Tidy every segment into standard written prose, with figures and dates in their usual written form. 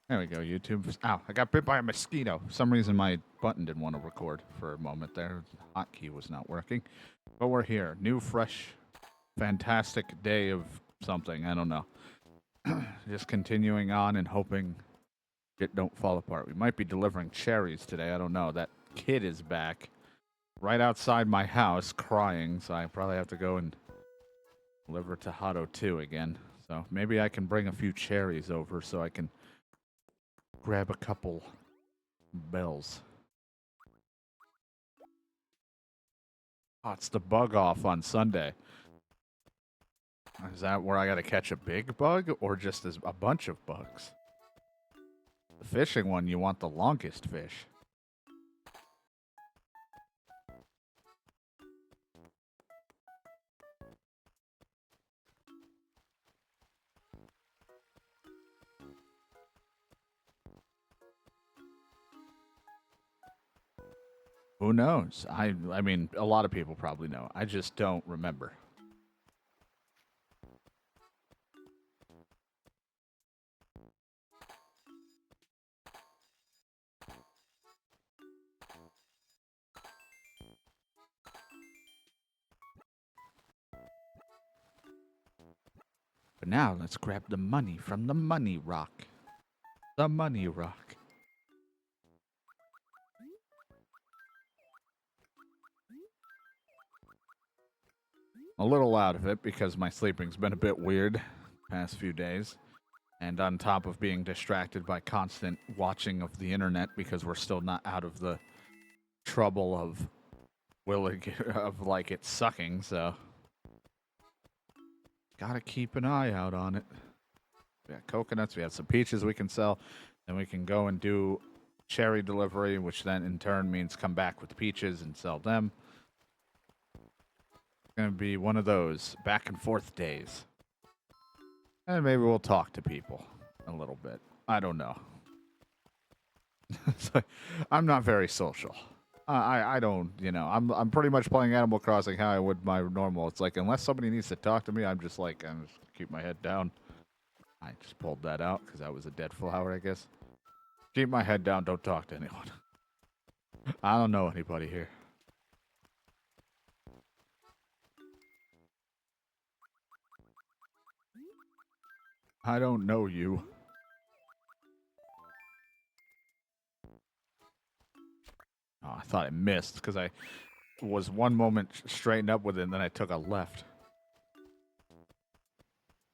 There we go, YouTube. Ow, I got bit by a mosquito. For some reason, my button didn't want to record for a moment there. The hotkey was not working. But we're here. New, fresh, fantastic day of something. I don't know. Just continuing on and hoping it don't fall apart. We might be delivering cherries today. I don't know. That kid is back right outside my house crying, so I probably have to go and deliver to Hato 2 again. So maybe I can bring a few cherries over so I can grab a couple bells. Oh, it's the bug off on Sunday. Is that where I gotta catch a big bug or just as a bunch of bugs? The fishing one, you want the longest fish. Who knows? I mean, a lot of people probably know. I just don't remember. But now let's grab the money from the money rock. The money rock. A little out of it because my sleeping's been a bit weird past few days. And on top of being distracted by constant watching of the internet because we're still not out of the trouble of like it sucking, so gotta keep an eye out on it. We got coconuts, we have some peaches we can sell, then we can go and do cherry delivery, which then in turn means come back with peaches and sell them. It's gonna be one of those back and forth days. And maybe we'll talk to people a little bit. I don't know. I'm not very social. I don't, I'm pretty much playing Animal Crossing how I would my normal. It's like, unless somebody needs to talk to me, I'm just keep my head down. I just pulled that out because that was a dead flower, I guess. Keep my head down, don't talk to anyone. I don't know anybody here. I don't know you. Oh, I thought I missed because I was one moment straightened up with it and then I took a left.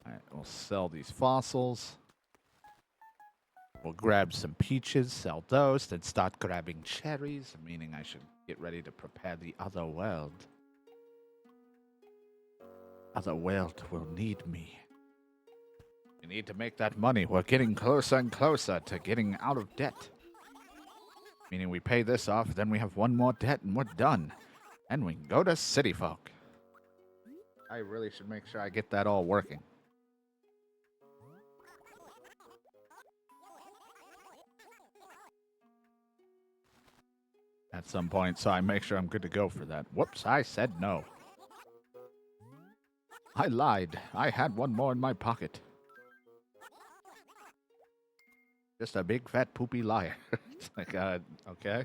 Alright, we'll sell these fossils. We'll grab some peaches, sell those, then start grabbing cherries, meaning I should get ready to prepare the other world. Other world will need me. We need to make that money. We're getting closer and closer to getting out of debt. Meaning we pay this off, then we have one more debt and we're done. And we can go to City Folk. I really should make sure I get that all working. At some point, so I make sure I'm good to go for that. Whoops, I said no. I lied. I had one more in my pocket. Just a big fat poopy liar. It's like, okay.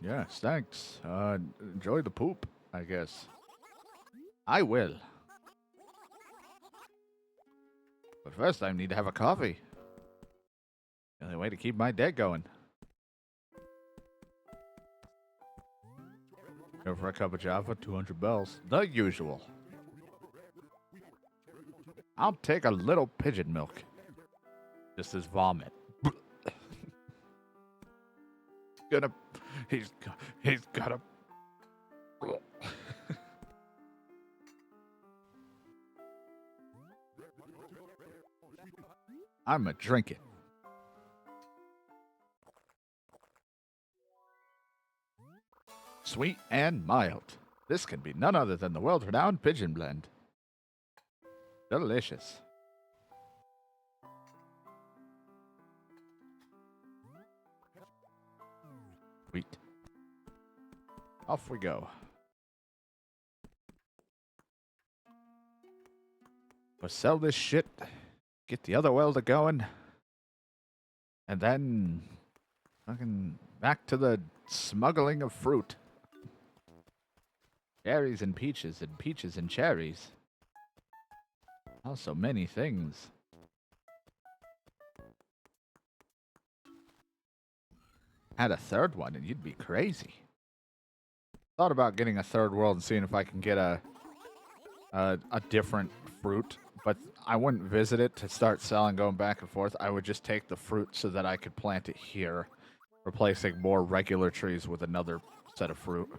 Yes, thanks. Enjoy the poop, I guess. I will. But first, I need to have a coffee. The only way to keep my debt going. Go for a cup of Java, 200 bells. The usual. I'll take a little pigeon milk. This is vomit. He's got a. I'm a drink it. Sweet and mild. This can be none other than the world-renowned pigeon blend. Delicious. Sweet. Off we go. We'll sell this shit, get the other welder going, and then fucking back to the smuggling of fruit. Cherries and peaches and cherries. Oh, so many things. Had a third one and you'd be crazy. Thought about getting a third world and seeing if I can get a different fruit, but I wouldn't visit it to start selling, going back and forth. I would just take the fruit so that I could plant it here, replacing more regular trees with another set of fruit.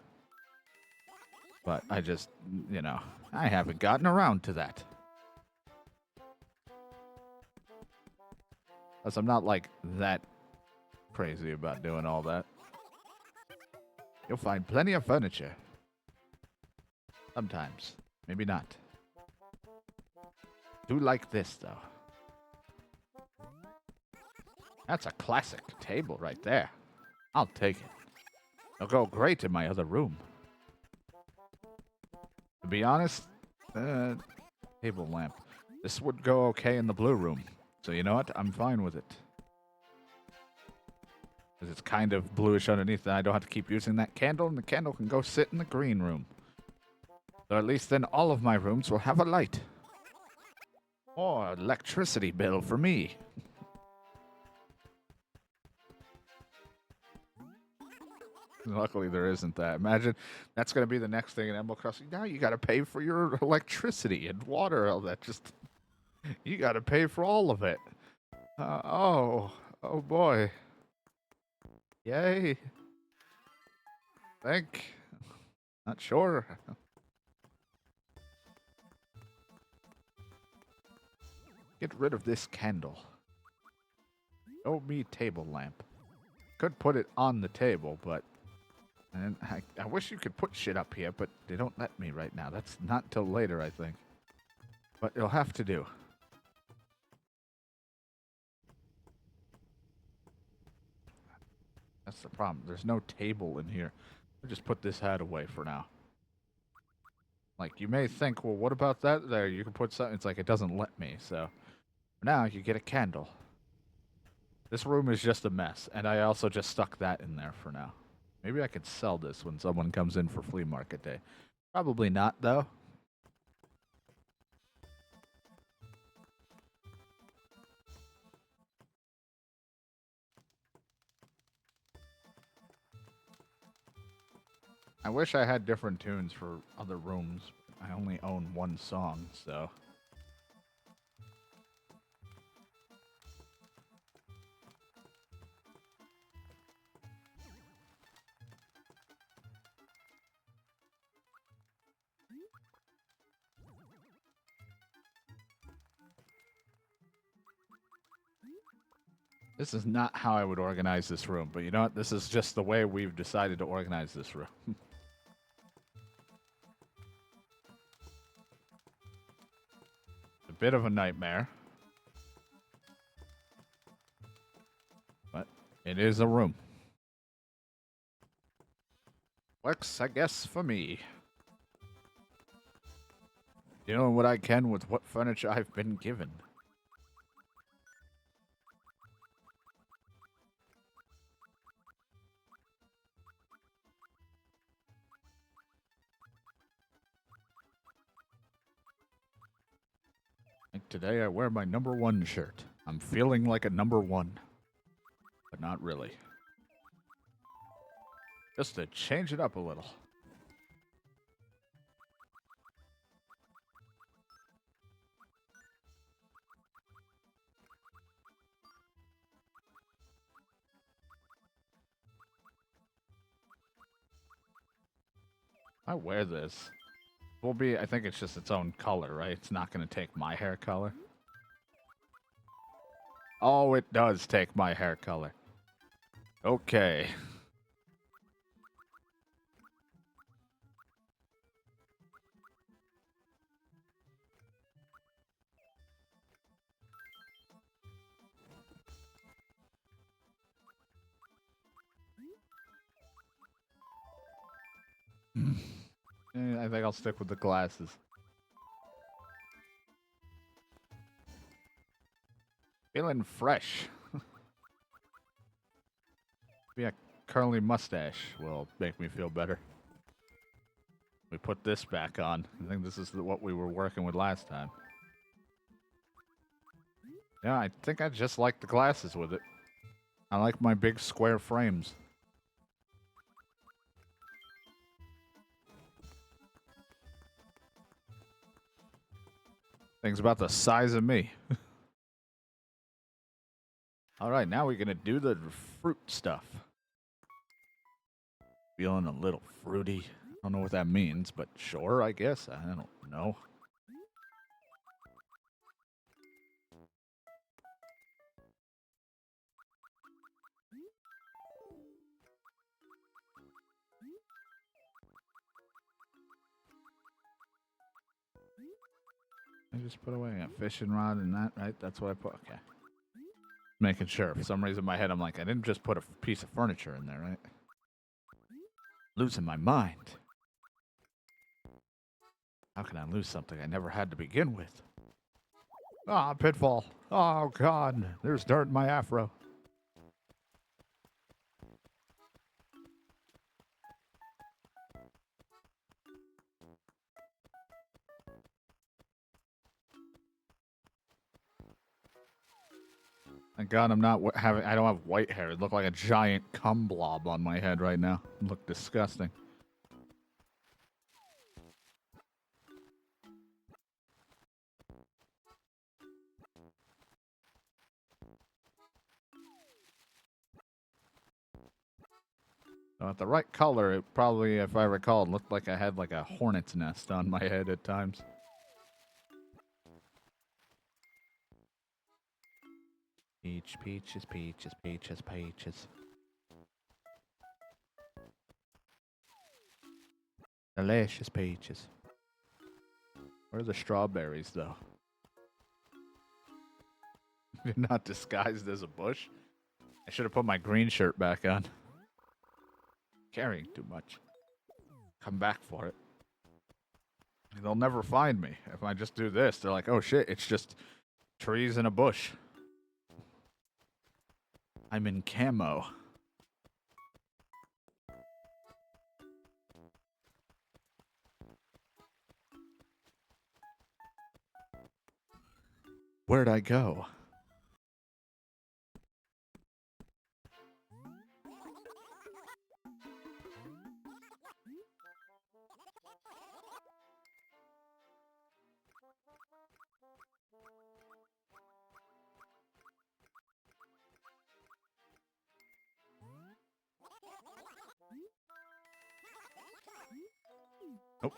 But I just, you know, I haven't gotten around to that. Because I'm not like that crazy about doing all that. You'll find plenty of furniture. Sometimes. Maybe not. Do like this, though. That's a classic table right there. I'll take it. It'll go great in my other room. To be honest, table lamp. This would go okay in the blue room. So you know what? I'm fine with it. Because it's kind of bluish underneath, and I don't have to keep using that candle, and the candle can go sit in the green room. So at least then all of my rooms will have a light. Or electricity bill for me. Luckily, there isn't that. Imagine that's going to be the next thing in Animal Crossing. Now you got to pay for your electricity and water, all that. Just you got to pay for all of it. Oh boy. Yay. Not sure. Get rid of this candle. Show me table lamp. Could put it on the table, but and I wish you could put shit up here, but they don't let me right now. That's not till later, I think. But it'll have to do. That's the problem. There's no table in here. I'll just put this hat away for now. Like, you may think, well, what about that there? You can put something. It's like, it doesn't let me, so. For now, you get a candle. This room is just a mess, and I also just stuck that in there for now. Maybe I could sell this when someone comes in for flea market day. Probably not, though. I wish I had different tunes for other rooms. I only own one song, so. This is not how I would organize this room, but you know what? This is just the way we've decided to organize this room. A bit of a nightmare. But it is a room. Works, I guess, for me. Doing what I can with what furniture I've been given. Like today I wear my #1 shirt. I'm feeling like a #1. But not really. Just to change it up a little. I wear this. Will be, I think it's just its own color, right? It's not going to take my hair color. Oh, it does take my hair color. Okay. I think I'll stick with the glasses. Feeling fresh. Maybe a curly mustache will make me feel better. We put this back on. I think this is what we were working with last time. Yeah, I think I just like the glasses with it. I like my big square frames. Thing's about the size of me. All right, now we're going to do the fruit stuff. Feeling a little fruity. I don't know what that means, but sure, I guess. I don't know. I just put away a fishing rod and that, right? That's what I put. Okay. Making sure. For some reason in my head, I'm like, I didn't just put a piece of furniture in there, right? Losing my mind. How can I lose something I never had to begin with? Ah, pitfall. Oh, God. There's dirt in my afro. Thank God I'm not having. I don't have white hair. It looked like a giant cum blob on my head right now. It looked disgusting. So at the right color, it probably, if I recall, it looked like I had like a hornet's nest on my head at times. Peaches, peaches, peaches, peaches. Delicious peaches. Where are the strawberries, though? You're not disguised as a bush? I should have put my green shirt back on. Carrying too much. Come back for it. They'll never find me. If I just do this, they're like, oh shit, it's just trees and a bush. I'm in camo. Where'd I go? Nope.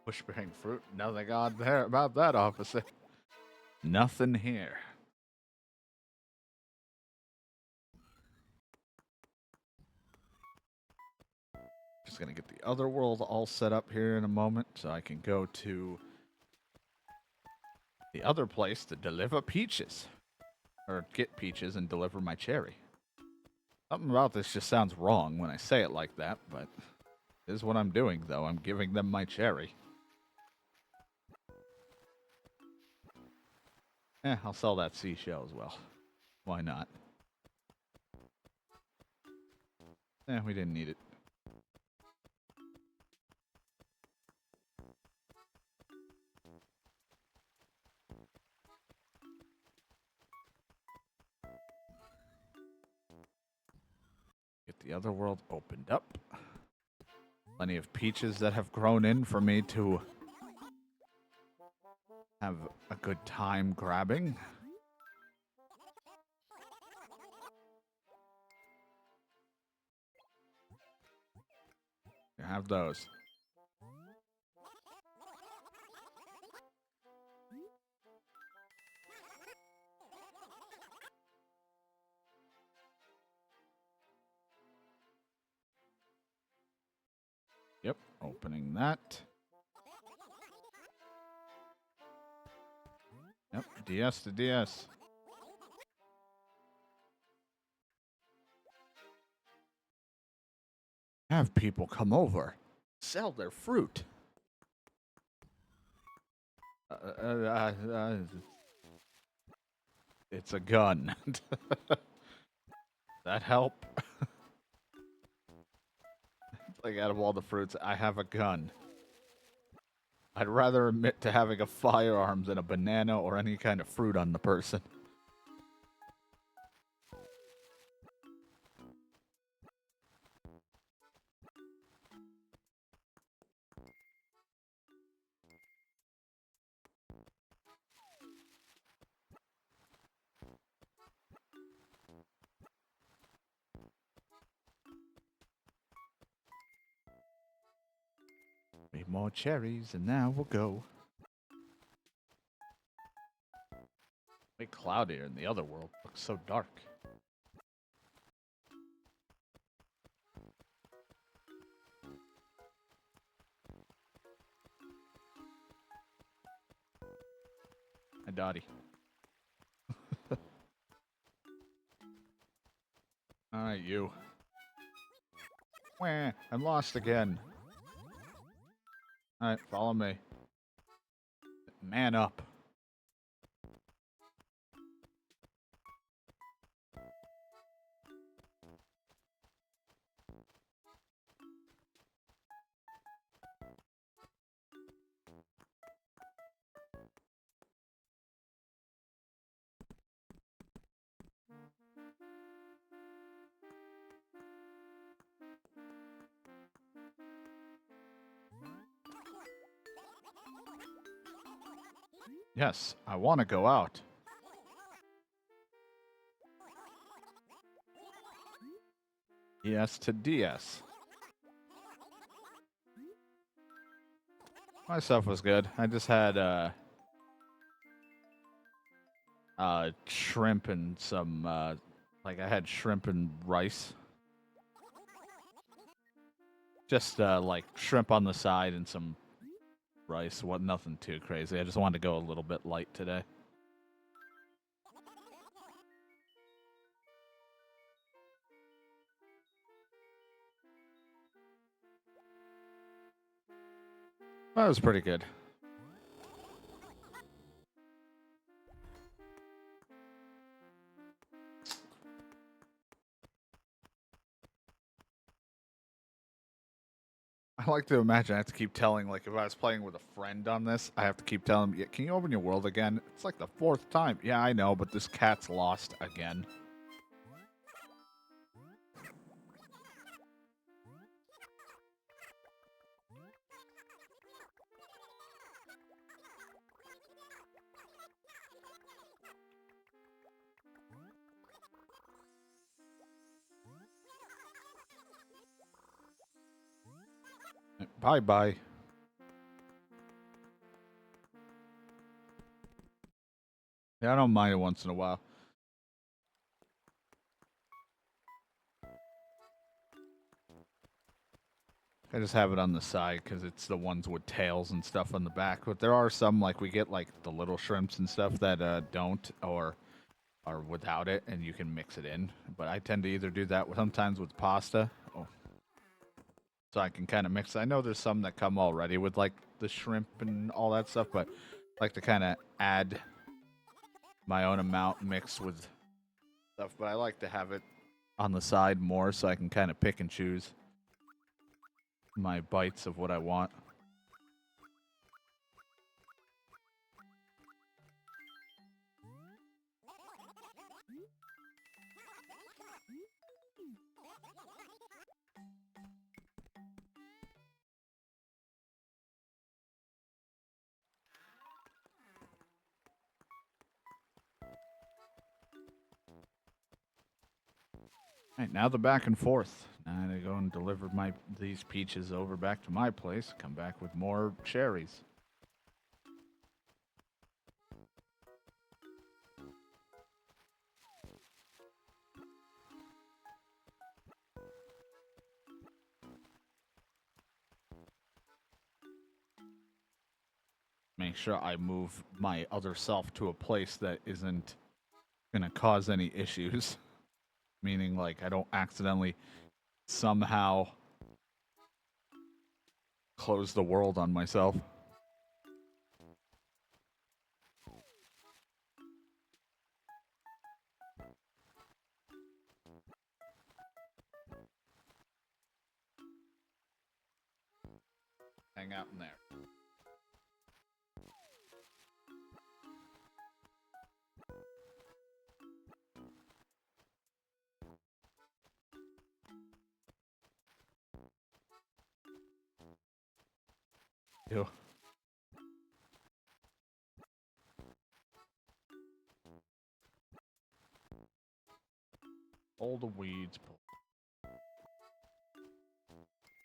Bushbearing fruit. Nothing odd there about that, officer. Nothing here. Just gonna get the other world all set up here in a moment so I can go to the other place to deliver peaches. Or get peaches and deliver my cherry. Something about this just sounds wrong when I say it like that, but this is what I'm doing, though. I'm giving them my cherry. I'll sell that seashell as well. Why not? We didn't need it. Get the other world opened up. Plenty of peaches that have grown in for me to have a good time grabbing. You have those. Yep, opening that. Yep, DS to DS. Have people come over, sell their fruit. It's a gun. That help? Like, out of all the fruits, I have a gun. I'd rather admit to having a firearm than a banana or any kind of fruit on the person. Need more cherries, and now we'll go. Way cloudier in the other world. Looks so dark. Hi, Dottie. Alright, you. Wah, I'm lost again. Alright, follow me. Man up. Yes, I want to go out. Yes to DS. My stuff was good. I just had shrimp and some like I had shrimp and rice. Just like shrimp on the side and some rice. What? Nothing too crazy. I just wanted to go a little bit light today. That was pretty good. I like to imagine I have to keep telling, like, if I was playing with a friend on this, I have to keep telling him, yeah, can you open your world again? It's like the 4th time. Yeah, I know, but this cat's lost again. Bye-bye. Yeah, I don't mind it once in a while. I just have it on the side because it's the ones with tails and stuff on the back. But there are some, like, we get, like, the little shrimps and stuff that don't or are without it, and you can mix it in. But I tend to either do that sometimes with pasta. Oh. So I can kind of mix. I know there's some that come already with, like, the shrimp and all that stuff, but I like to kind of add my own amount mixed with stuff. But I like to have it on the side more so I can kind of pick and choose my bites of what I want. All right, now the back and forth. Now I go and deliver these peaches over back to my place. Come back with more cherries. Make sure I move my other self to a place that isn't gonna cause any issues. Meaning, like, I don't accidentally somehow close the world on myself. hang out in there. Ew. All the weeds.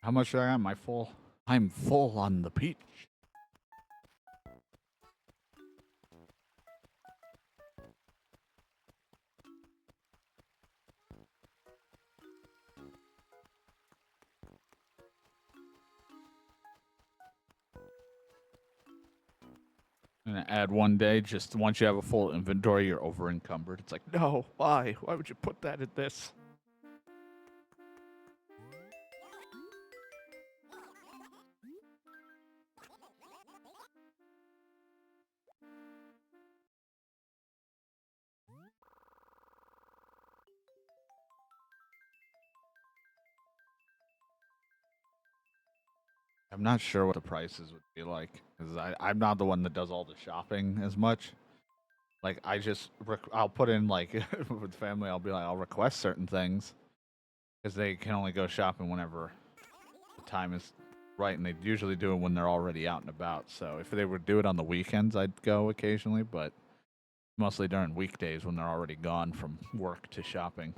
How much did I am I full? I'm full on the peach. I'm gonna add one day, just once you have a full inventory, you're over encumbered. It's like, no, why? Why would you put that in this? I'm not sure what the prices would be like, because I'm not the one that does all the shopping as much. Like, I'll put in, like, with family, I'll be like, I'll request certain things, because they can only go shopping whenever the time is right, and they usually do it when they're already out and about. So if they would do it on the weekends, I'd go occasionally, but mostly during weekdays when they're already gone from work to shopping.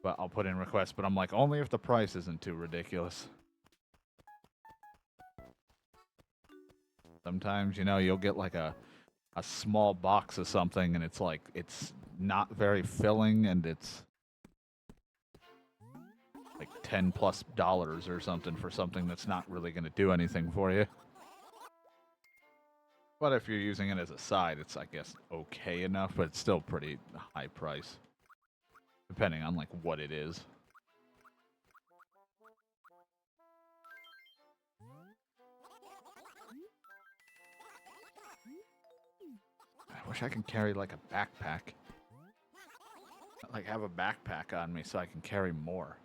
But I'll put in requests, but I'm like, only if the price isn't too ridiculous. Sometimes, you'll get like a small box of something and it's like, it's not very filling and it's like $10+ or something for something that's not really going to do anything for you. But if you're using it as a side, it's, I guess, okay enough, but it's still pretty high price. Depending on, like, what it is. I wish I could carry, like, a backpack. Like, have a backpack on me so I can carry more.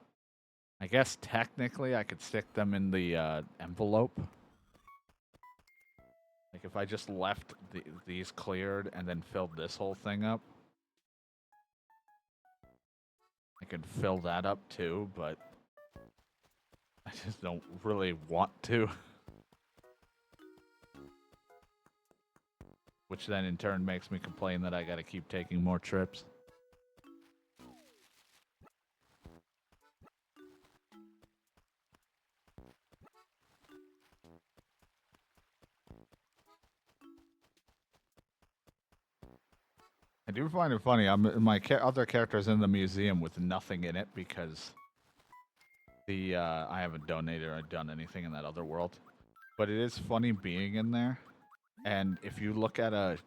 I guess, technically, I could stick them in the envelope. Like, if I just left these cleared and then filled this whole thing up. I could fill that up, too, but I just don't really want to. Which then, in turn, makes me complain that I gotta keep taking more trips. I do find it funny. My other character's in the museum with nothing in it because I haven't donated or done anything in that other world. But it is funny being in there, and if you look at a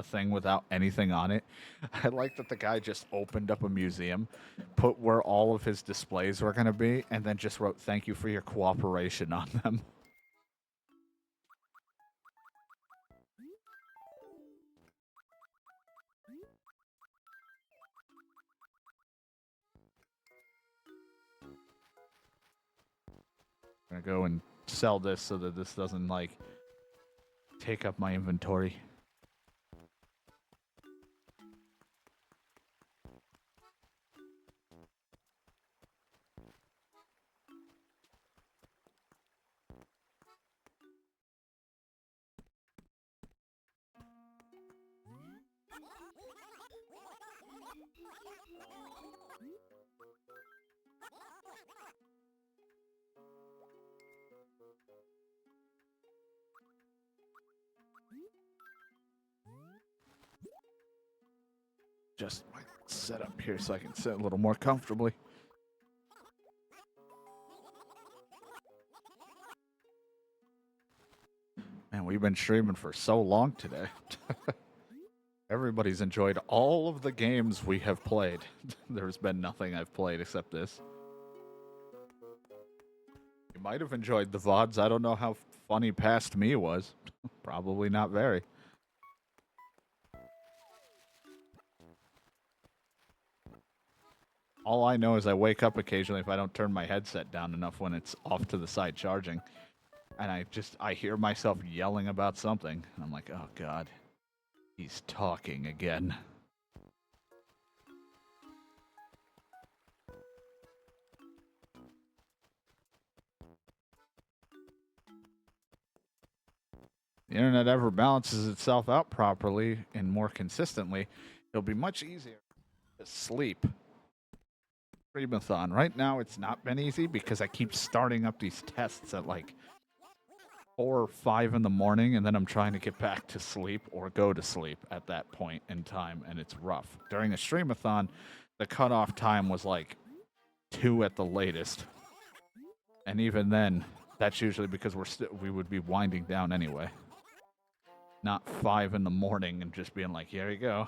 thing without anything on it, I like that the guy just opened up a museum, put where all of his displays were gonna be, and then just wrote "Thank you for your cooperation" on them. I'm gonna go and sell this so that this doesn't, like, take up my inventory. Just set up here so I can sit a little more comfortably. Man, we've been streaming for so long today. Everybody's enjoyed all of the games we have played. There's been nothing I've played except this. You might have enjoyed the VODs. I don't know how funny Past Me was. Probably not very. all I know is I wake up occasionally if I don't turn my headset down enough when it's off to the side charging. And I hear myself yelling about something. And I'm like, oh God, he's talking again. The internet ever balances itself out properly and more consistently, it'll be much easier to sleep. Streamathon. Right now, it's not been easy because I keep starting up these tests at like 4 or 5 in the morning, and then I'm trying to get back to sleep or go to sleep at that point in time, and it's rough. During a streamathon, the cutoff time was like 2 at the latest, and even then, that's usually because we would be winding down anyway. Not 5 in the morning and just being like, here you go.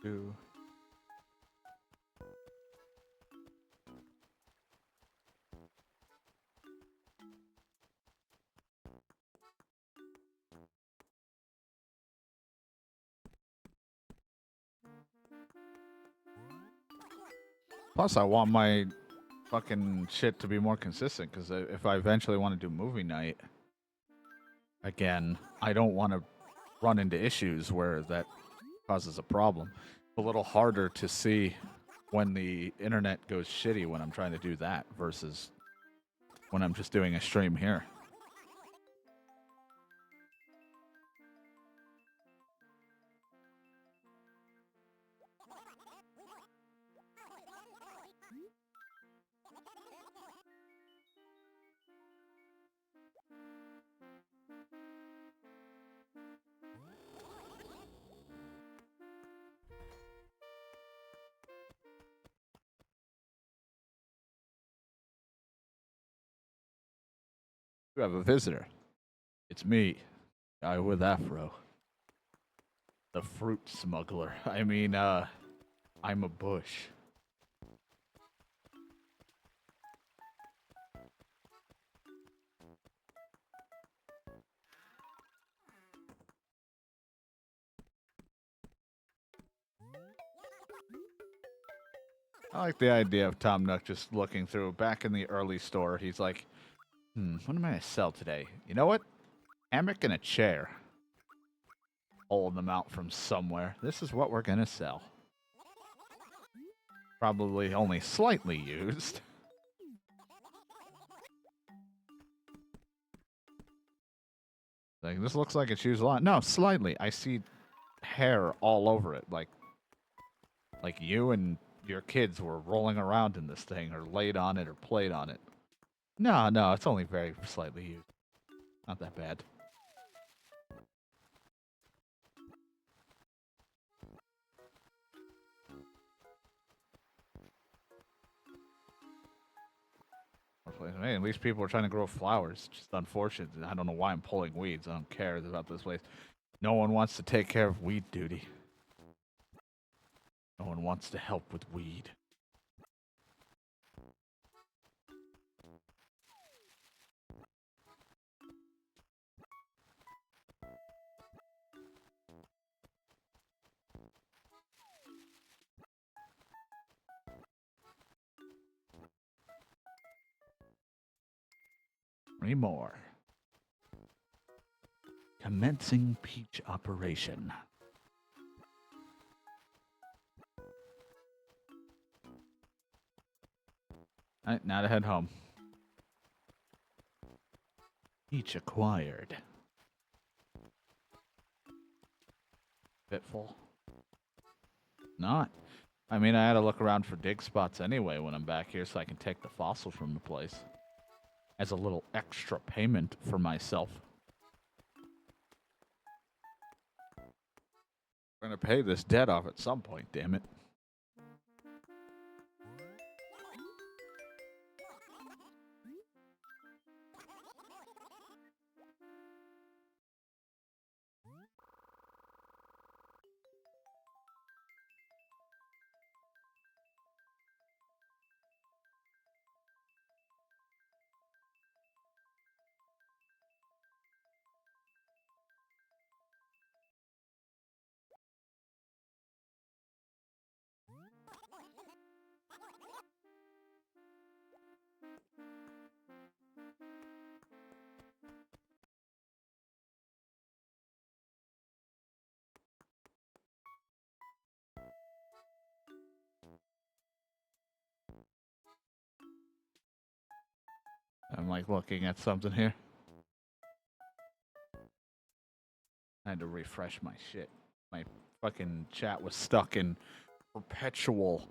Do. Plus, I want my fucking shit to be more consistent, because if I eventually want to do movie night again, I don't want to run into issues where that causes a problem. It's a little harder to see when the internet goes shitty when I'm trying to do that versus when I'm just doing a stream here. You have a visitor. It's me, guy with afro. The fruit smuggler. I mean, I'm a bush. I like the idea of Tom Nook just looking through. Back in the early store, he's like, what am I going to sell today? You know what? Hammock and a chair. Pulling them out from somewhere. This is what we're going to sell. Probably only slightly used. Like, this looks like it's used a lot. No, slightly. I see hair all over it. Like you and your kids were rolling around in this thing or laid on it or played on it. No, it's only very slightly used. Not that bad. Hey, at least people are trying to grow flowers. Just unfortunate. I don't know why I'm pulling weeds. I don't care about this place. No one wants to take care of weed duty. No one wants to help with weed. Three more. Commencing peach operation. All right, now to head home. Peach acquired. Bit full. Not. I mean, I had to look around for dig spots anyway when I'm back here so I can take the fossils from the place. As a little extra payment for myself. I'm going to pay this debt off at some point, damn it. I'm like looking at something here. I had to refresh my shit. My fucking chat was stuck in perpetual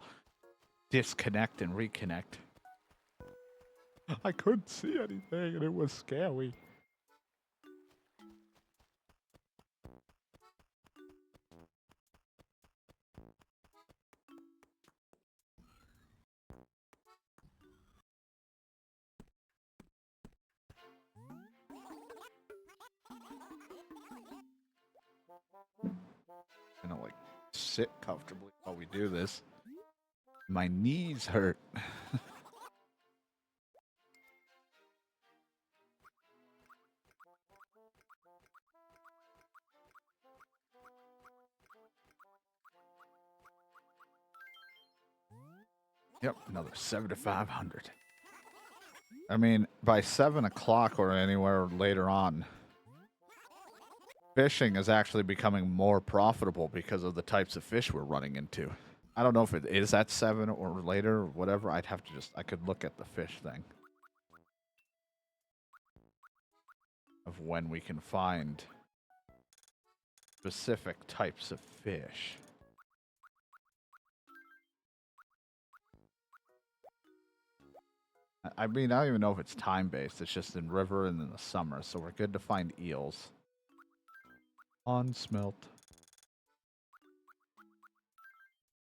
disconnect and reconnect. I couldn't see anything and it was scary. I'm gonna like sit comfortably while we do this. My knees hurt. Yep, another 7,500. I mean, by 7 o'clock or anywhere later on, fishing is actually becoming more profitable because of the types of fish we're running into. I don't know if it is at 7 or later or whatever. I'd have to I could look at the fish thing of when we can find specific types of fish. I mean, I don't even know if it's time-based. It's just in river and in the summer, so we're good to find eels. On smelt.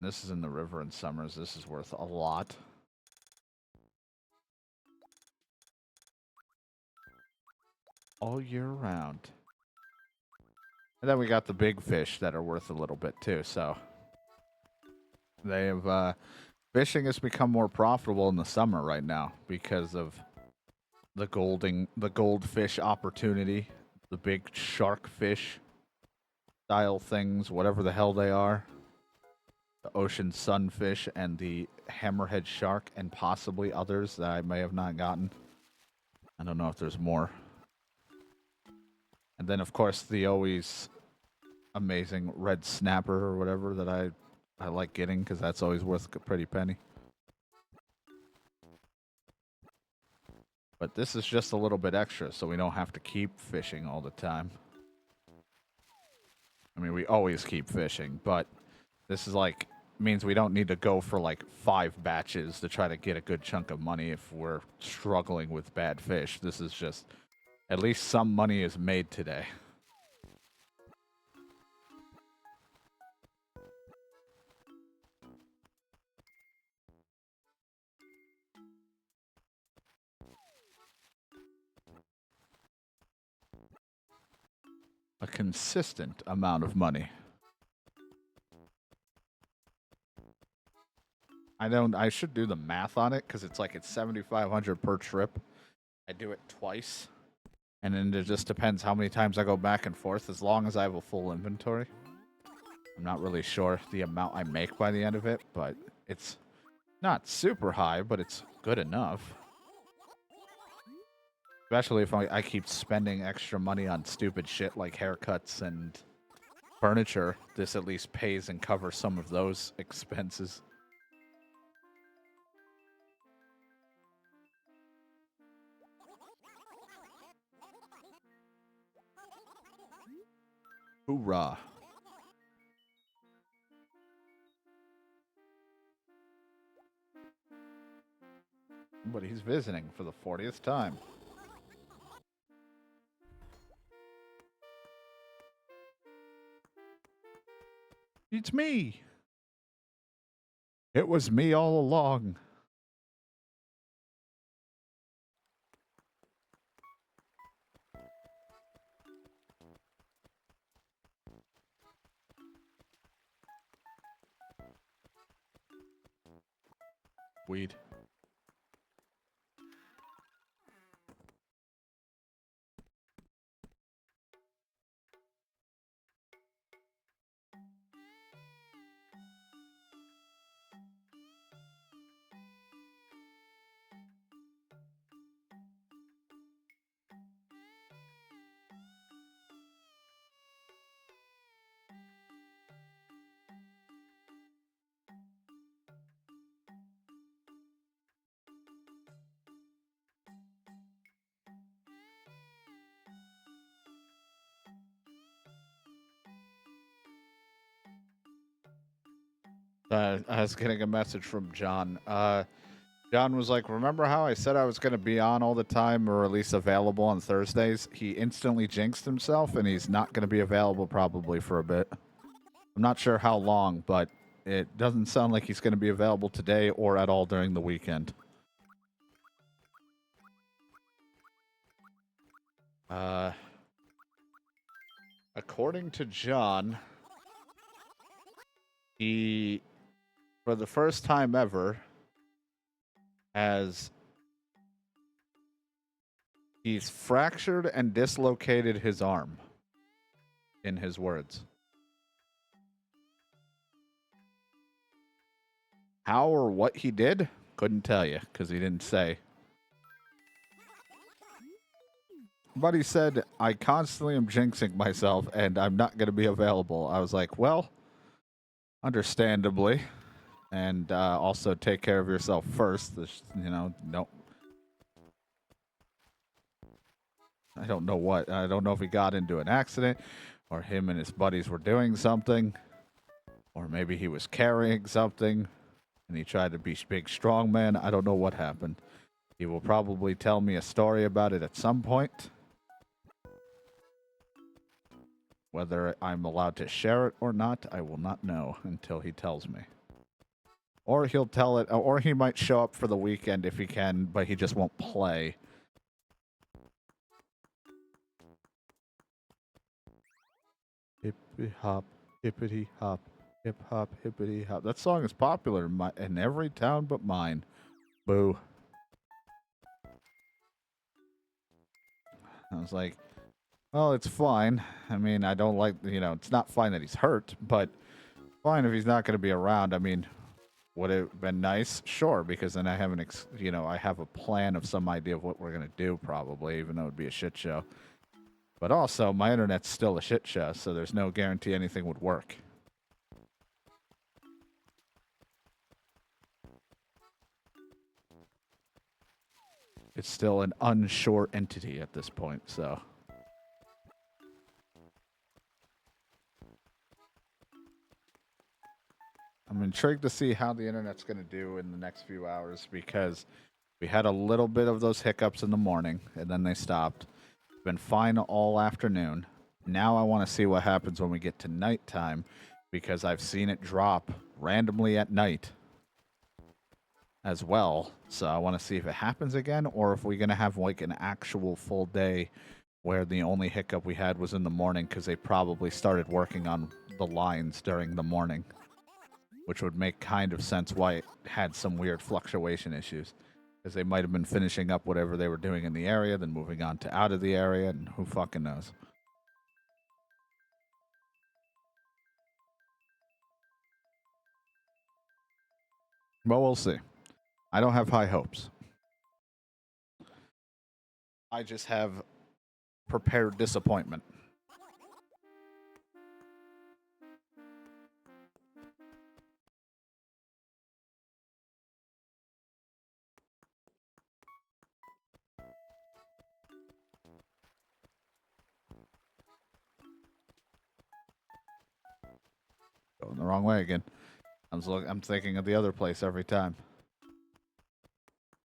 This is in the river in summers. This is worth a lot. All year round. And then we got the big fish that are worth a little bit too, so they have fishing has become more profitable in the summer right now because of the goldfish opportunity, the big shark fish style things, whatever the hell they are. The ocean sunfish and the hammerhead shark and possibly others that I may have not gotten. I don't know if there's more. And then of course the always amazing red snapper or whatever that I like getting because that's always worth a pretty penny. But this is just a little bit extra, so we don't have to keep fishing all the time. I mean, we always keep fishing, but this is like means we don't need to go for like 5 batches to try to get a good chunk of money if we're struggling with bad fish. This is just at least some money is made today. A consistent amount of money. I should do the math on it because it's like it's 7,500 per trip. I do it twice. And then it just depends how many times I go back and forth as long as I have a full inventory. I'm not really sure the amount I make by the end of it, but it's not super high, but it's good enough. Especially if I keep spending extra money on stupid shit like haircuts and furniture. This at least pays and covers some of those expenses. Hoorah. But he's visiting for the 40th time. It's me. It was me all along. Weed. I was getting a message from John. John was like, remember how I said I was going to be on all the time or at least available on Thursdays? He instantly jinxed himself and he's not going to be available probably for a bit. I'm not sure how long, but it doesn't sound like he's going to be available today or at all during the weekend. According to John, he, for the first time ever, he's fractured and dislocated his arm, in his words. How or what he did, couldn't tell you, because he didn't say. But he said, I constantly am jinxing myself, and I'm not going to be available. I was like, well, understandably. And also take care of yourself first. No. I don't know what. I don't know if he got into an accident, or him and his buddies were doing something, or maybe he was carrying something, and he tried to be big strong man. I don't know what happened. He will probably tell me a story about it at some point. Whether I'm allowed to share it or not, I will not know until he tells me. Or he'll tell it, or he might show up for the weekend if he can, but he just won't play. Hippity hop, hippity hop, hip hop, hippity hop. That song is popular in every town but mine. Boo. I was like, well, it's fine. I mean, I don't like, it's not fine that he's hurt, but fine if he's not going to be around. I mean, would it have been nice? Sure, because then I have I have a plan of some idea of what we're going to do probably, even though it would be a shit show. But also, my internet's still a shit show, so there's no guarantee anything would work. It's still an unsure entity at this point, so. I'm intrigued to see how the internet's going to do in the next few hours because we had a little bit of those hiccups in the morning, and then they stopped. Been fine all afternoon. Now I want to see what happens when we get to nighttime because I've seen it drop randomly at night as well. So I want to see if it happens again or if we're going to have like an actual full day where the only hiccup we had was in the morning because they probably started working on the lines during the morning, which would make kind of sense why it had some weird fluctuation issues. Because they might have been finishing up whatever they were doing in the area, then moving on to out of the area, and who fucking knows. But we'll see. I don't have high hopes. I just have prepared disappointment. Going the wrong way again. I'm thinking of the other place every time.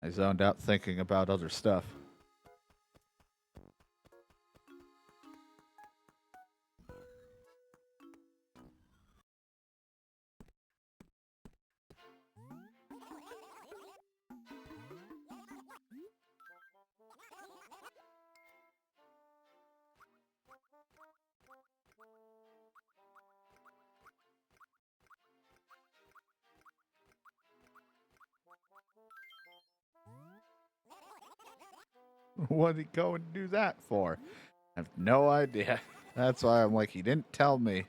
I zoned out thinking about other stuff. What did he go and do that for? I have no idea. That's why I'm like, he didn't tell me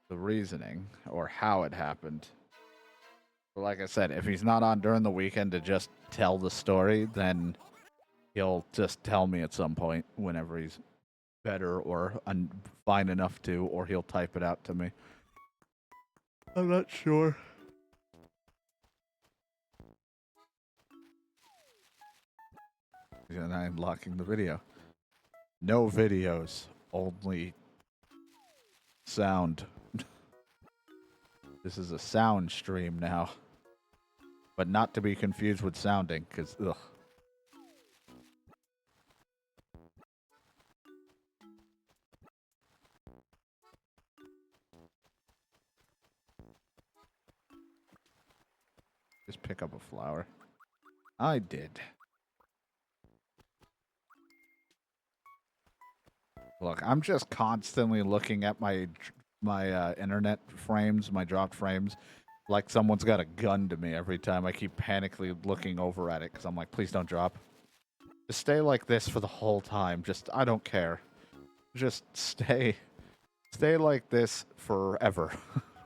the reasoning or how it happened. But like I said, if he's not on during the weekend to just tell the story, then he'll just tell me at some point whenever he's better or fine enough to, or he'll type it out to me. I'm not sure. And I'm locking the video. No videos, only sound. This is a sound stream now. But not to be confused with sounding, because, ugh. Just pick up a flower. I did. Look, I'm just constantly looking at my internet frames, my dropped frames, like someone's got a gun to me every time. I keep panically looking over at it because I'm like, please don't drop. Just stay like this for the whole time. Just, I don't care. Just stay like this forever.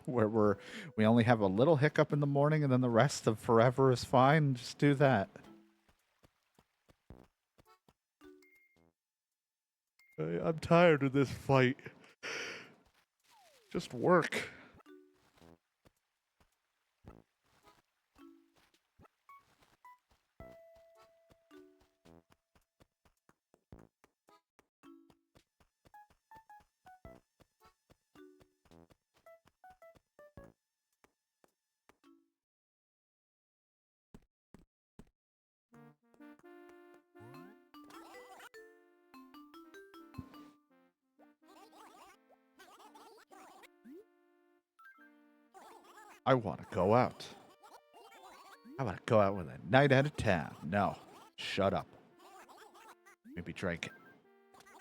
Where we only have a little hiccup in the morning and then the rest of forever is fine. Just do that. I'm tired of this fight. Just work. I want to go out. I want to go out with a night out of town. No, shut up. Maybe drink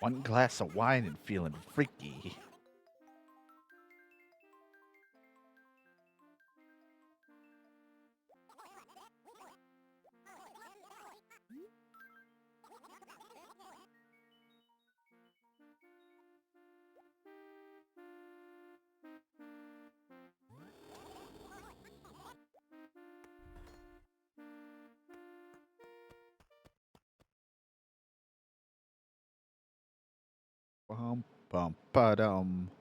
one glass of wine and feeling freaky. Bum, bum, ba-dum.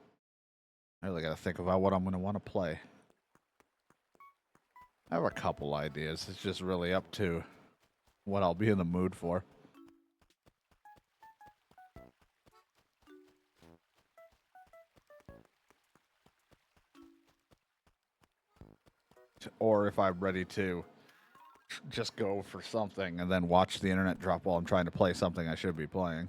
I really gotta think about what I'm gonna want to play. I have a couple ideas. It's just really up to what I'll be in the mood for. Or if I'm ready to just go for something and then watch the internet drop while I'm trying to play something I should be playing.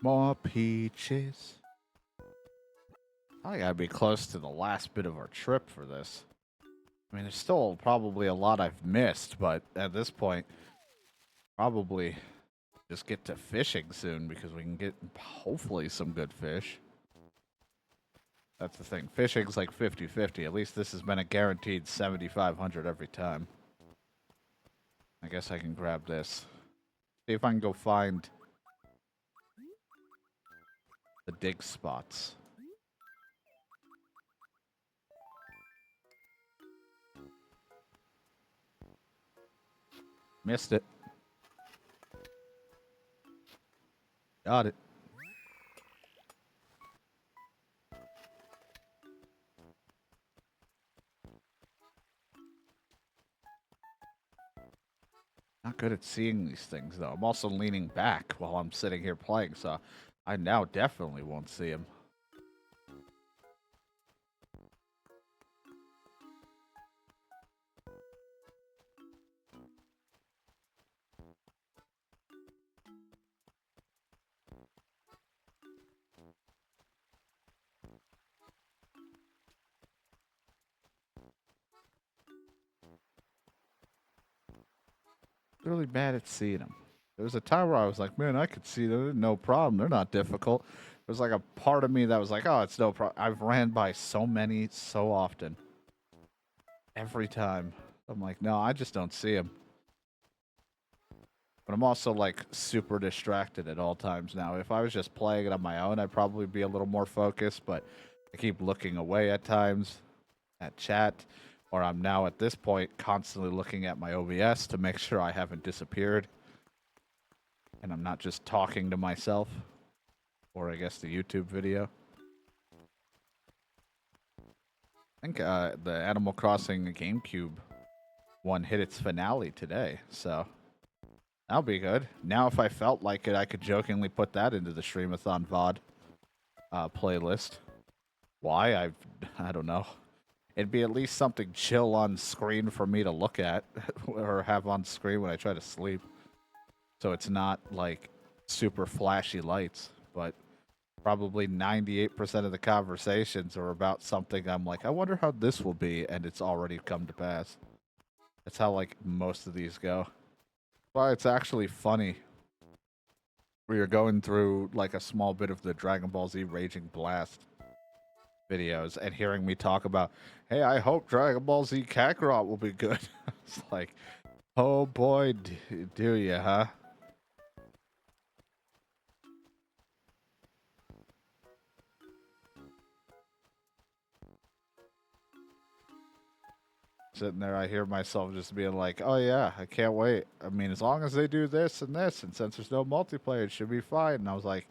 More peaches. I gotta be close to the last bit of our trip for this. I mean, there's still probably a lot I've missed, but at this point, probably just get to fishing soon because we can get hopefully some good fish. That's the thing. Fishing's like 50-50. At least this has been a guaranteed 7,500 every time. I guess I can grab this. See if I can go find the dig spots. Missed it. Got it. Not good at seeing these things, though. I'm also leaning back while I'm sitting here playing, so I now definitely won't see him. Really bad at seeing them. There was a time where I was like, man, I could see them, no problem. They're not difficult. was like a part of me that was like, oh, it's no problem. I've ran by so many so often. Every time. I'm like, no, I just don't see him. But I'm also like super distracted at all times now. If I was just playing it on my own, I'd probably be a little more focused, but I keep looking away at times at chat, or I'm now at this point constantly looking at my OBS to make sure I haven't disappeared and I'm not just talking to myself, or I guess the YouTube video. I think the Animal Crossing Gamecube one hit its finale today, so that'll be good. Now, if I felt like it, I could jokingly put that into the Streamathon VOD playlist. Why? I don't know. It'd be at least something chill on screen for me to look at or have on screen when I try to sleep. So it's not like super flashy lights, but probably 98% of the conversations are about something I'm like, I wonder how this will be, and it's already come to pass. That's how like most of these go. Well, it's actually funny. We are going through like a small bit of the Dragon Ball Z Raging Blast videos and hearing me talk about, hey, I hope Dragon Ball Z Kakarot will be good. It's like, oh boy, do you, huh? Sitting there, I hear myself just being like, oh yeah, I can't wait. I mean, as long as they do this and this, and since there's no multiplayer, it should be fine. And I was like,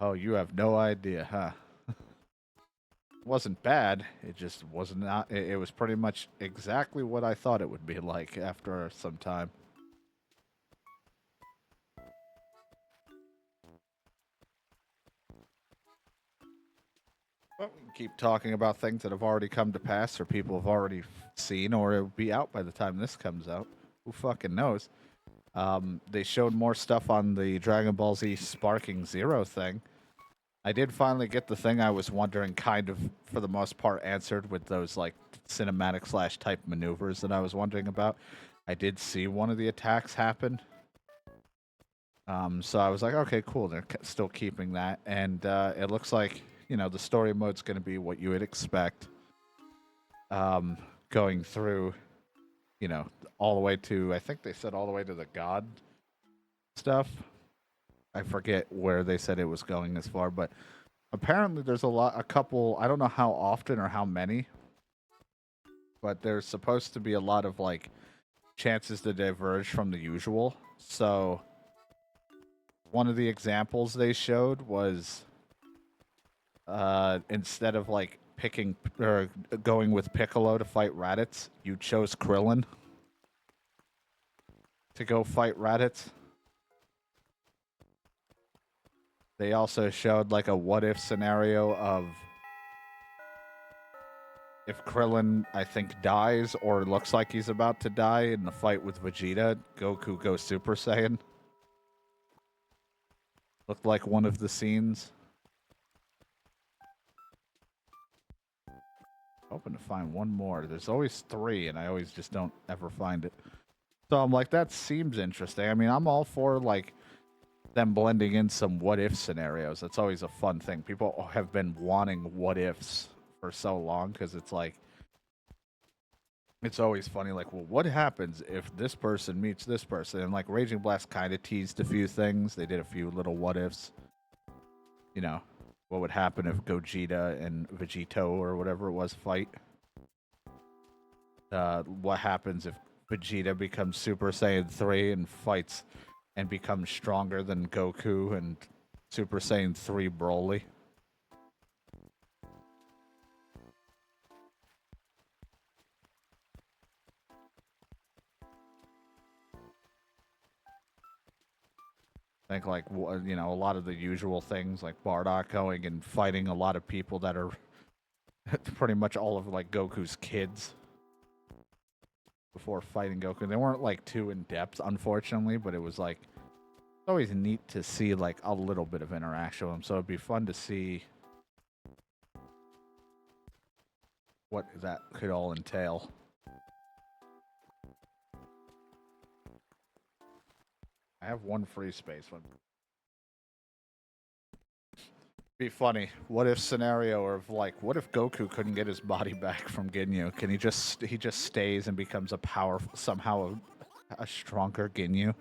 oh, you have no idea, huh? It wasn't bad. It just was not. It was pretty much exactly what I thought it would be like after some time. Well, we can keep talking about things that have already come to pass or people have already seen, or it'll be out by the time this comes out. Who fucking knows? They showed more stuff on the Dragon Ball Z Sparking Zero thing. I did finally get the thing I was wondering, kind of, for the most part, answered with those, like, cinematic slash type maneuvers that I was wondering about. I did see one of the attacks happen. So I was like, okay, cool, they're still keeping that. And it looks like, you know, the story mode's going to be what you would expect. Going through, you know, all the way to, I think they said all the way to the god stuff. I forget where they said it was going as far, but apparently there's a couple, I don't know how often or how many, but there's supposed to be a lot of like chances to diverge from the usual. So one of the examples they showed was instead of like picking or going with Piccolo to fight Raditz, you chose Krillin to go fight Raditz. They also showed like a what if scenario of if Krillin, I think, dies or looks like he's about to die in the fight with Vegeta, Goku goes Super Saiyan. Looked like one of the scenes. Hoping to find one more. There's always three, and I always just don't ever find it. So I'm like, that seems interesting. I mean, I'm all for like them blending in some what if scenarios. That's always a fun thing. People have been wanting what ifs for so long because it's like, it's always funny, like, well, what happens if this person meets this person? And like Raging Blast kind of teased a few things. They did a few little what ifs. You know, what would happen if Gogeta and Vegito or whatever it was fight? What happens if Vegeta becomes Super Saiyan 3 and fights and becomes stronger than Goku and Super Saiyan 3 Broly? I think, like, you know, a lot of the usual things, like Bardock going and fighting a lot of people that are pretty much all of, like, Goku's kids before fighting Goku. They weren't, like, too in-depth, unfortunately, but it was, like, it's always neat to see, like, a little bit of interaction with them. So it'd be fun to see what that could all entail. I have one free space. Be funny. What if scenario of like, what if Goku couldn't get his body back from Ginyu? Can he just stays and becomes a powerful somehow a stronger Ginyu,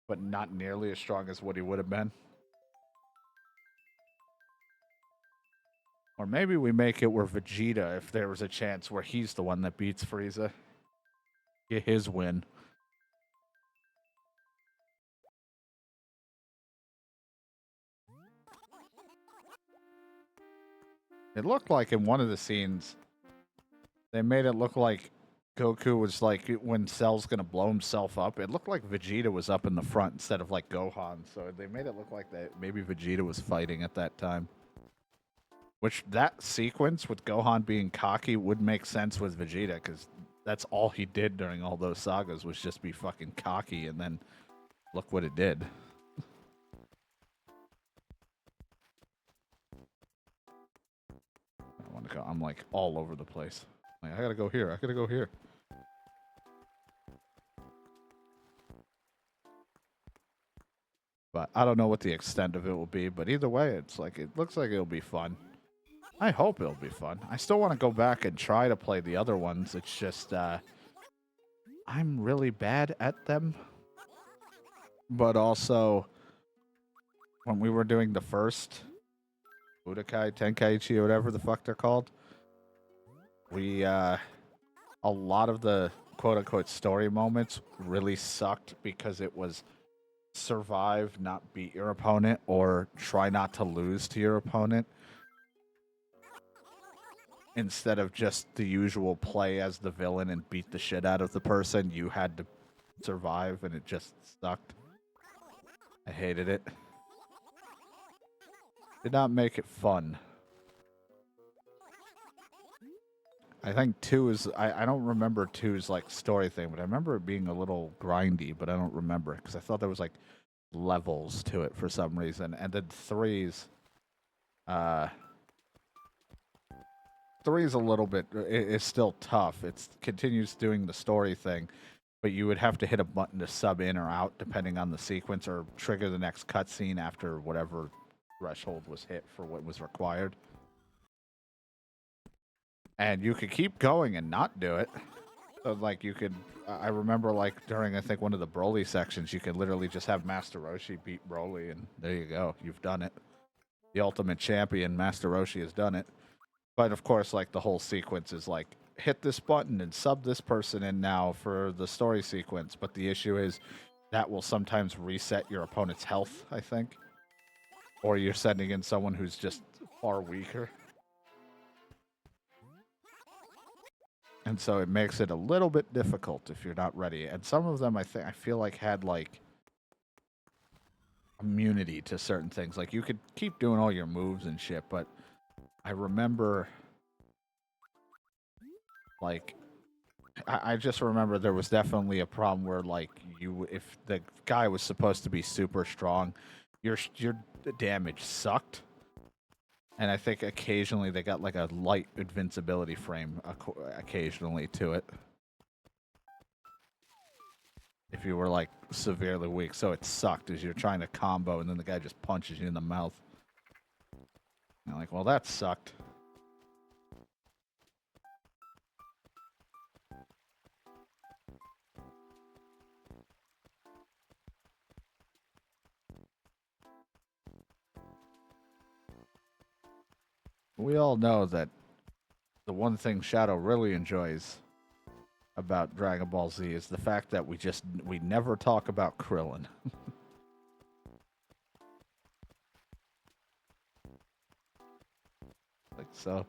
but not nearly as strong as what he would have been? Or maybe we make it where Vegeta, if there was a chance where he's the one that beats Frieza, get his win. It looked like in one of the scenes, they made it look like Goku was like, when Cell's gonna blow himself up, it looked like Vegeta was up in the front instead of like Gohan. So they made it look like that maybe Vegeta was fighting at that time. Which that sequence with Gohan being cocky would make sense with Vegeta, because that's all he did during all those sagas was just be fucking cocky, and then look what it did. I want to go. I'm like all over the place. Like, I gotta go here. I gotta go here. But I don't know what the extent of it will be. But either way, it's like it looks like it'll be fun. I hope it'll be fun. I still want to go back and try to play the other ones. It's just I'm really bad at them. But also, when we were doing the first Budokai Tenkaichi or whatever the fuck they're called, we a lot of the quote unquote story moments really sucked because it was survive, not beat your opponent, or try not to lose to your opponent, instead of just the usual play as the villain and beat the shit out of the person. You had to survive, and it just sucked. I hated it. Did not make it fun. I think 2 is... I don't remember 2's like story thing, but I remember it being a little grindy, but I don't remember because I thought there was like levels to it for some reason. And then 3's... 3 is a little bit... It's still tough. It continues doing the story thing, but you would have to hit a button to sub in or out depending on the sequence, or trigger the next cutscene after whatever threshold was hit for what was required. And you could keep going and not do it. So, like, you could... I remember, like, during, I think, one of the Broly sections, you could literally just have Master Roshi beat Broly, and there you go. You've done it. The ultimate champion, Master Roshi, has done it. But, of course, like, the whole sequence is, like, hit this button and sub this person in now for the story sequence. But the issue is that will sometimes reset your opponent's health, I think. Or you're sending in someone who's just far weaker. And so it makes it a little bit difficult if you're not ready. And some of them, I feel like had like immunity to certain things. Like you could keep doing all your moves and shit, but I remember, like, I just remember there was definitely a problem where, like, if the guy was supposed to be super strong, your damage sucked. And I think occasionally they got like a light invincibility frame occasionally to it. If you were like severely weak. So it sucked as you're trying to combo and then the guy just punches you in the mouth. And I'm like, well, that sucked. We all know that the one thing Shadow really enjoys about Dragon Ball Z is the fact that we never talk about Krillin. Like, so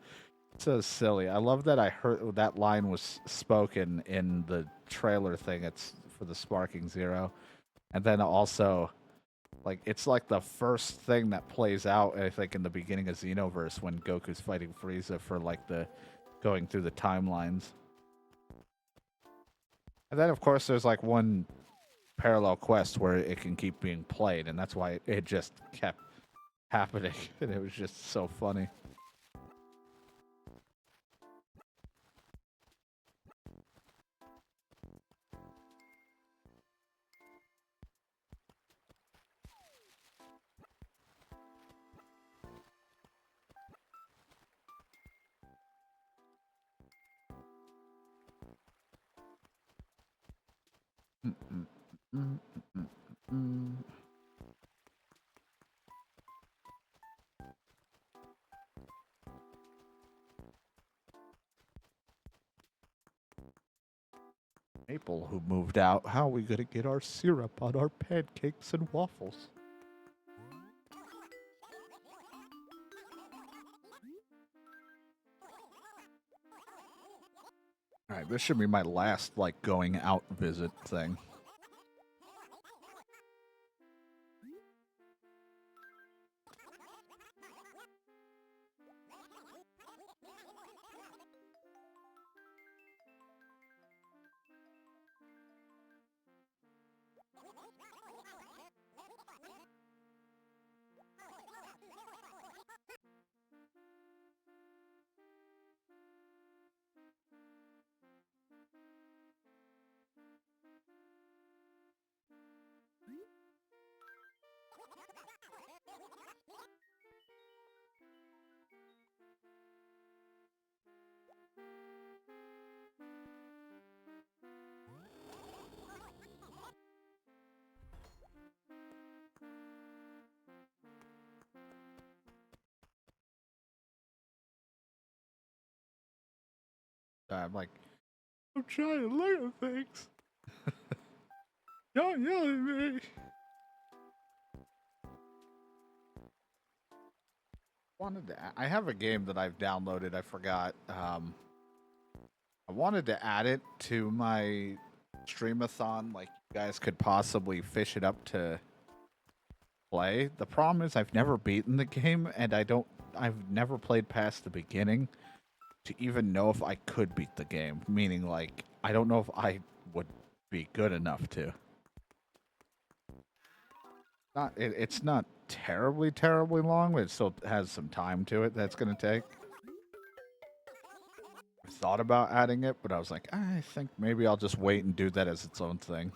silly. I love that I heard that line was spoken in the trailer thing. It's for the Sparking Zero. And then also, like, it's like the first thing that plays out, I think, in the beginning of Xenoverse when Goku's fighting Frieza for, like, the going through the timelines. And then, of course, there's, like, one parallel quest where it can keep being played, and that's why it just kept happening. And it was just so funny. Mm, mm, mm, mm, mm. Maple, who moved out. How are we gonna get our syrup on our pancakes and waffles? All right, this should be my last like going out visit thing. I'm like, I'm trying to learn things. Don't yell at me. I have a game that I've downloaded. I forgot. I wanted to add it to my streamathon. Like, you guys could possibly fish it up to play. The problem is I've never beaten the game, and I've never played past the beginning to even know if I could beat the game. Meaning, like, I don't know if I would be good enough to. It's not terribly long, but it still has some time to it that's going to take. I thought about adding it, but I was like, I think maybe I'll just wait and do that as its own thing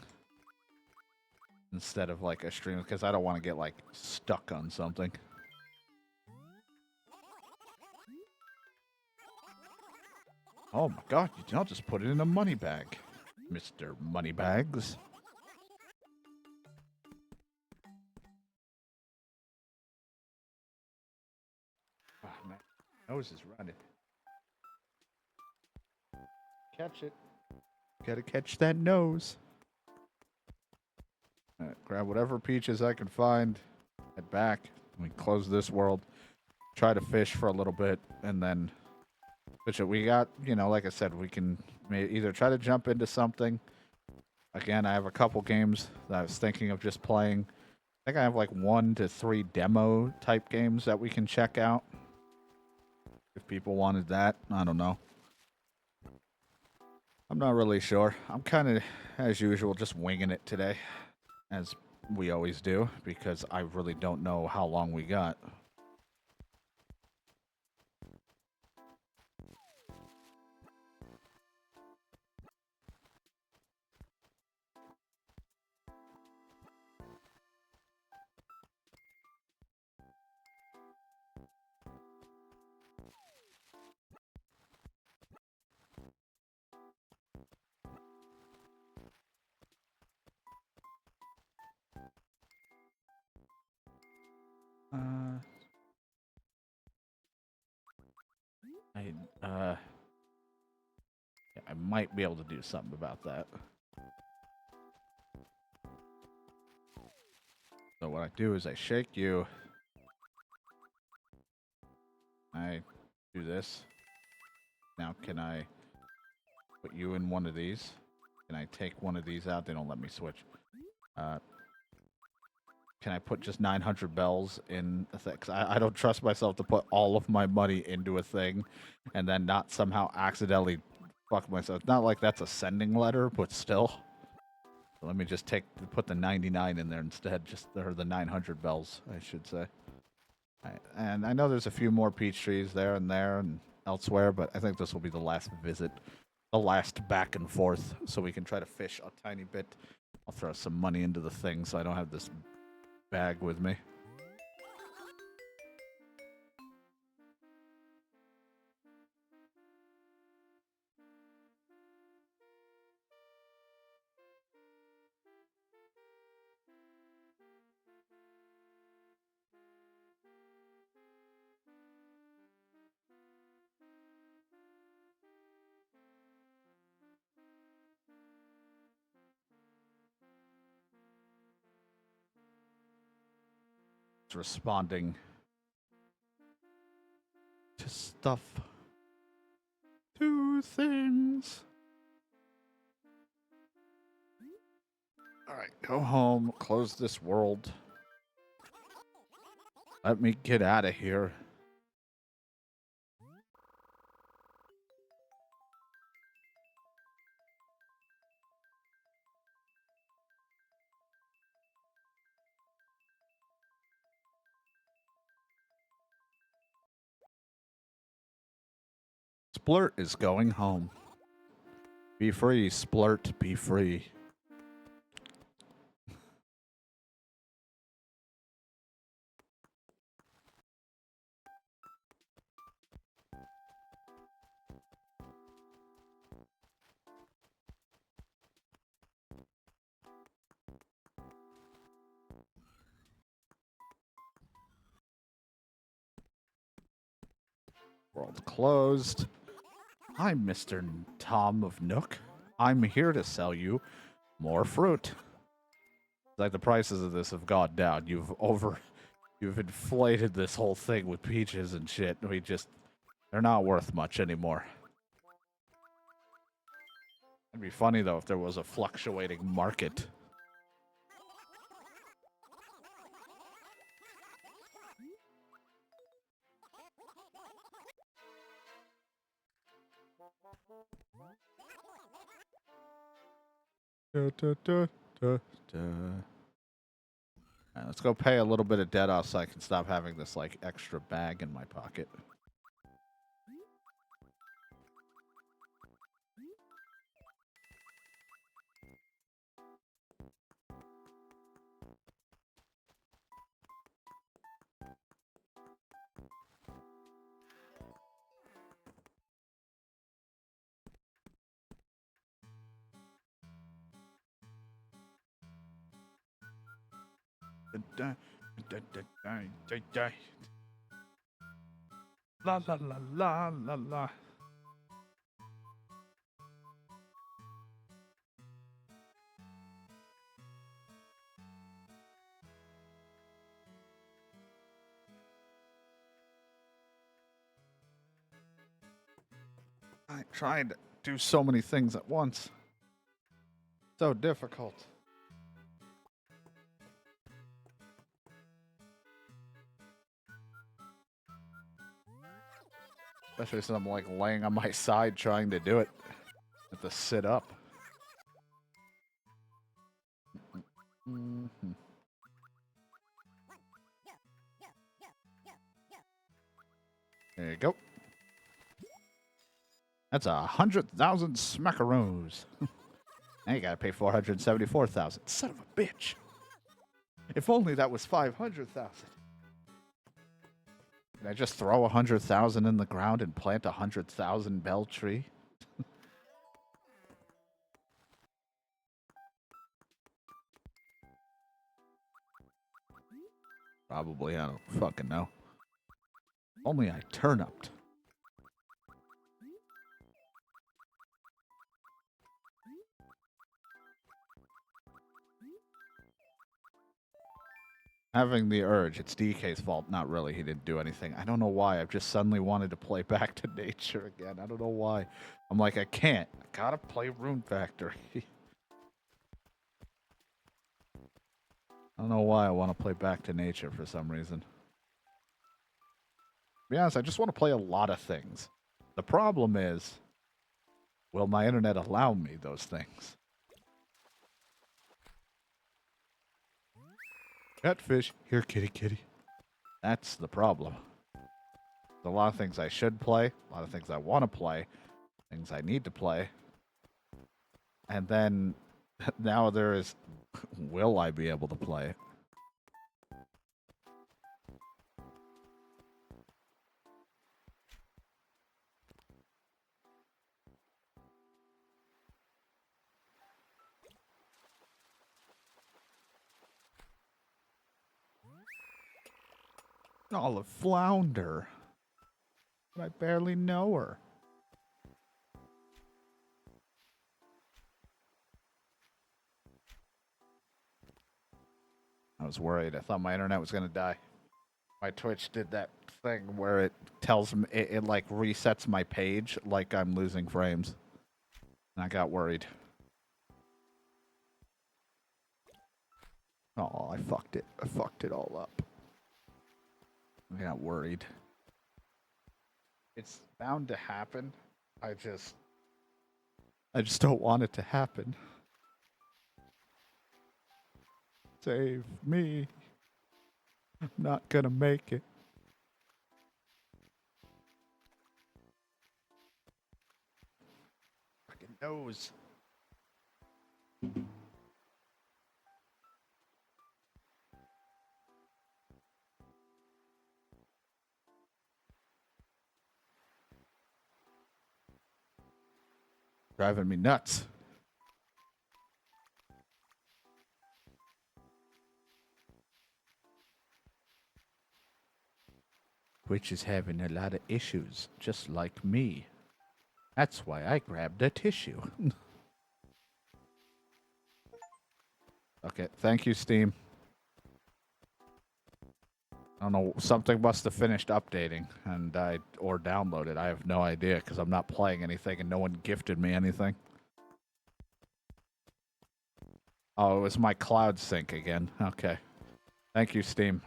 instead of like a stream, because I don't want to get like stuck on something. Oh my god, I'll just put it in a money bag, Mr. Moneybags. Oh, my nose is running. Catch it. Gotta catch that nose. Grab whatever peaches I can find. Head back. We close this world. Try to fish for a little bit, and then fish it. We got, like I said, we can either try to jump into something. Again, I have a couple games that I was thinking of just playing. I think I have like 1 to 3 demo type games that we can check out. If people wanted that, I don't know. I'm not really sure. I'm kind of, as usual, just winging it today, as we always do, because I really don't know how long we got. I might be able to do something about that. So what I do is I shake you. I do this. Now can I put you in one of these? Can I take one of these out? They don't let me switch. Can I put just 900 bells in a thing? 'Cause I don't trust myself to put all of my money into a thing and then not somehow accidentally fuck myself. It's not like that's a sending letter, but still. So let me just put the 99 in there instead, or the 900 bells, I should say. Right. And I know there's a few more peach trees there and elsewhere, but I think this will be the last visit, the last back and forth, so we can try to fish a tiny bit. I'll throw some money into the thing so I don't have this bag with me. It's responding to stuff. To things. Alright, go home, close this world. Let me get out of here. Splurt is going home. Be free, Splurt, be free. World closed. I'm Mr. Tom of Nook. I'm here to sell you more fruit. Like the prices of this have gone down. You've inflated this whole thing with peaches and shit. They're not worth much anymore. It'd be funny though if there was a fluctuating market. Da, da, da, da, da. Right, let's go pay a little bit of debt off so I can stop having this like extra bag in my pocket. La la la la la la. I tried to do so many things at once. So difficult. Especially since I'm like laying on my side trying to do it. I have to sit up. Mm-hmm. There you go. That's 100,000 smackaroos. Now you gotta pay 474,000. Son of a bitch. If only that was 500,000. Can I just throw 100,000 in the ground and plant 100,000 bell tree? Probably. I don't fucking know. Only I turniped. Having the urge. It's DK's fault. Not really. He didn't do anything. I don't know why. I've just suddenly wanted to play Back to Nature again. I don't know why. I'm like, I can't. I gotta play Rune Factory. I don't know why I want to play Back to Nature for some reason. To be honest, I just want to play a lot of things. The problem is, will my internet allow me those things? Catfish. Here, kitty, kitty. That's the problem. There's a lot of things I should play, a lot of things I want to play, things I need to play. And then, now there is, will I be able to play? Olive Flounder. But I barely know her. I was worried. I thought my internet was going to die. My Twitch did that thing where it tells me it like resets my page like I'm losing frames. And I got worried. Oh, I fucked it. I fucked it all up. I got worried. It's bound to happen. I just don't want it to happen. Save me. I'm not gonna make it. Fucking nose. Driving me nuts. Twitch is having a lot of issues, just like me. That's why I grabbed a tissue. Okay, thank you, Steam. I don't know, something must have finished updating and or downloaded. I have no idea because I'm not playing anything and no one gifted me anything. Oh, it was my cloud sync again. Okay. Thank you, Steam.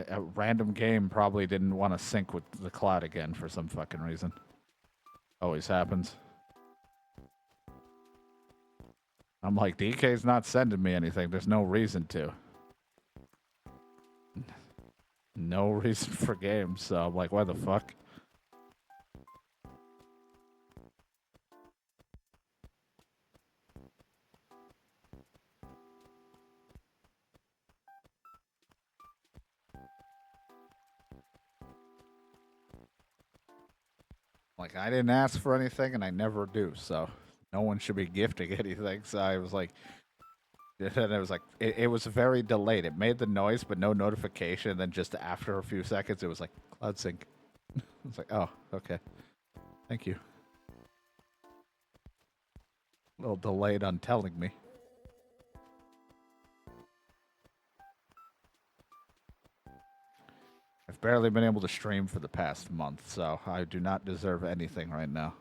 A random game probably didn't want to sync with the cloud again for some fucking reason. Always happens. I'm like, DK's not sending me anything. There's no reason to. No reason for games, so I'm like, why the fuck? Like, I didn't ask for anything, and I never do, so no one should be gifting anything. So I was like, and it was like, it was very delayed. It made the noise, but no notification. And then just after a few seconds, it was like, cloud sync. I was like, oh, okay. Thank you. A little delayed on telling me. I've barely been able to stream for the past month, so I do not deserve anything right now.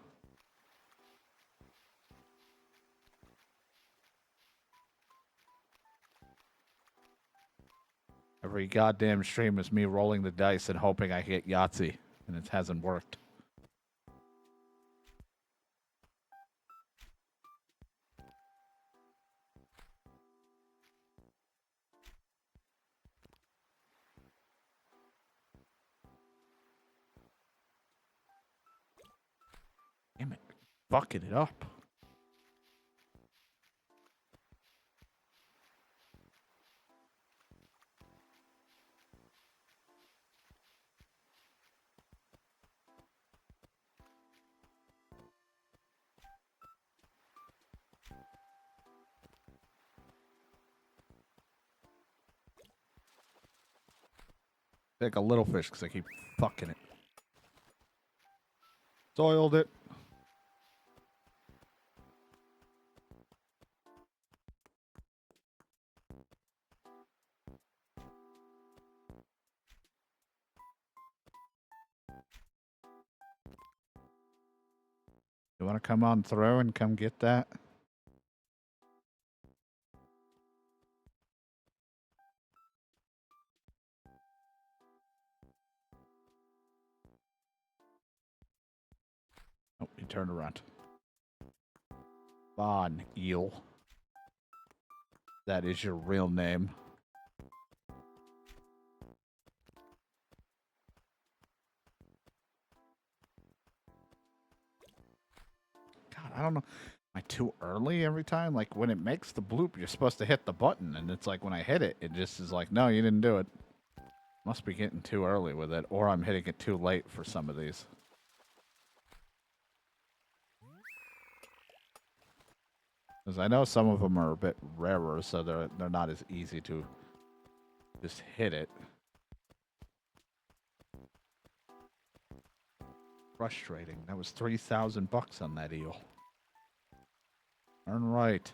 Every goddamn stream is me rolling the dice and hoping I hit Yahtzee, and it hasn't worked. Damn it. Fucking it up. Take a little fish because I keep fucking it. Soiled it. You want to come on through and come get that? Oh, he turned around. Bon Eel. That is your real name. God, I don't know. Am I too early every time? Like, when it makes the bloop, you're supposed to hit the button, and it's like, when I hit it, it just is like, no, you didn't do it. Must be getting too early with it, or I'm hitting it too late for some of these. Because I know some of them are a bit rarer, so they're not as easy to just hit it. Frustrating. That was $3,000 on that eel. Turn right.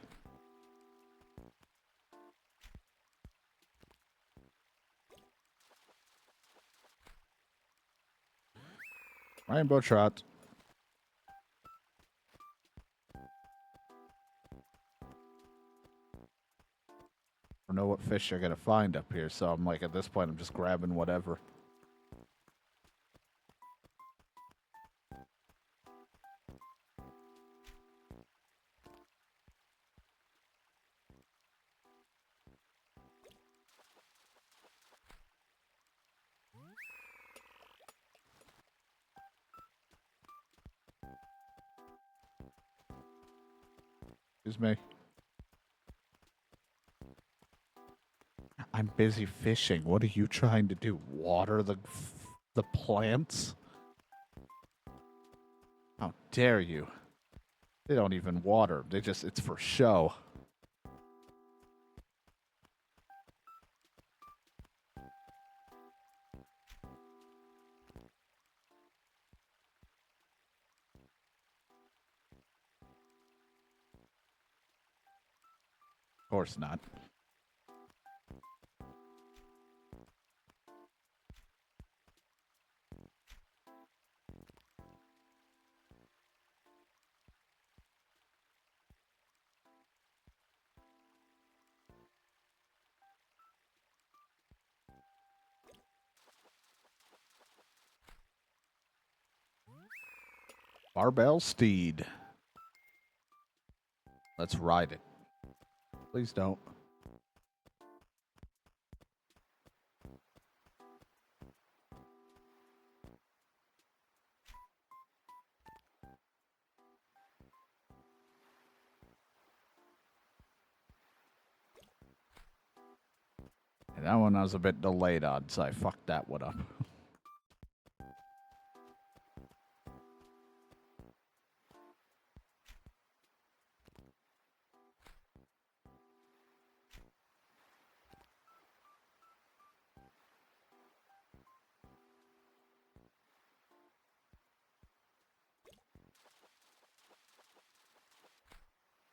Rainbow trout. I don't know what fish you're gonna find up here, so I'm like, at this point, I'm just grabbing whatever. Excuse me. I'm busy fishing. What are you trying to do? Water the plants? How dare you? They don't even water. They just, it's for show. Of course not. Barbell steed. Let's ride it. Please don't. And that one I was a bit delayed on, so I fucked that one up.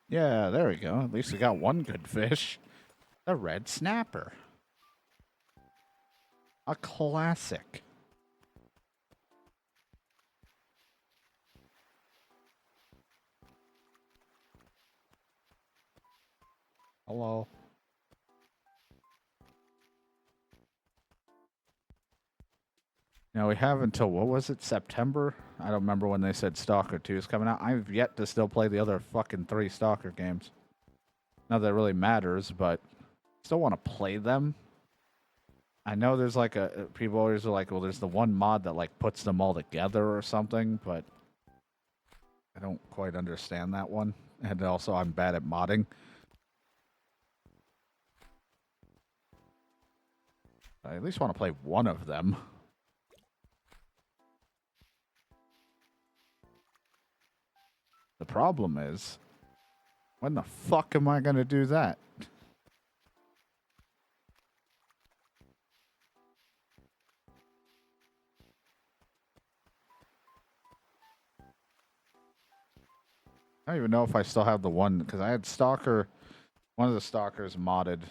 Yeah, there we go. At least we got one good fish. The red snapper. A classic. Hello. Now we have until, what was it, September? I don't remember when they said Stalker 2 is coming out. I've yet to still play the other fucking 3 Stalker games. Not that it really matters, but still want to play them. I know there's like people always are like, well, there's the one mod that like puts them all together or something, but I don't quite understand that one. And also I'm bad at modding. I at least want to play one of them. The problem is, when the fuck am I going to do that? I don't even know if I still have the one, because I had Stalker, one of the Stalkers modded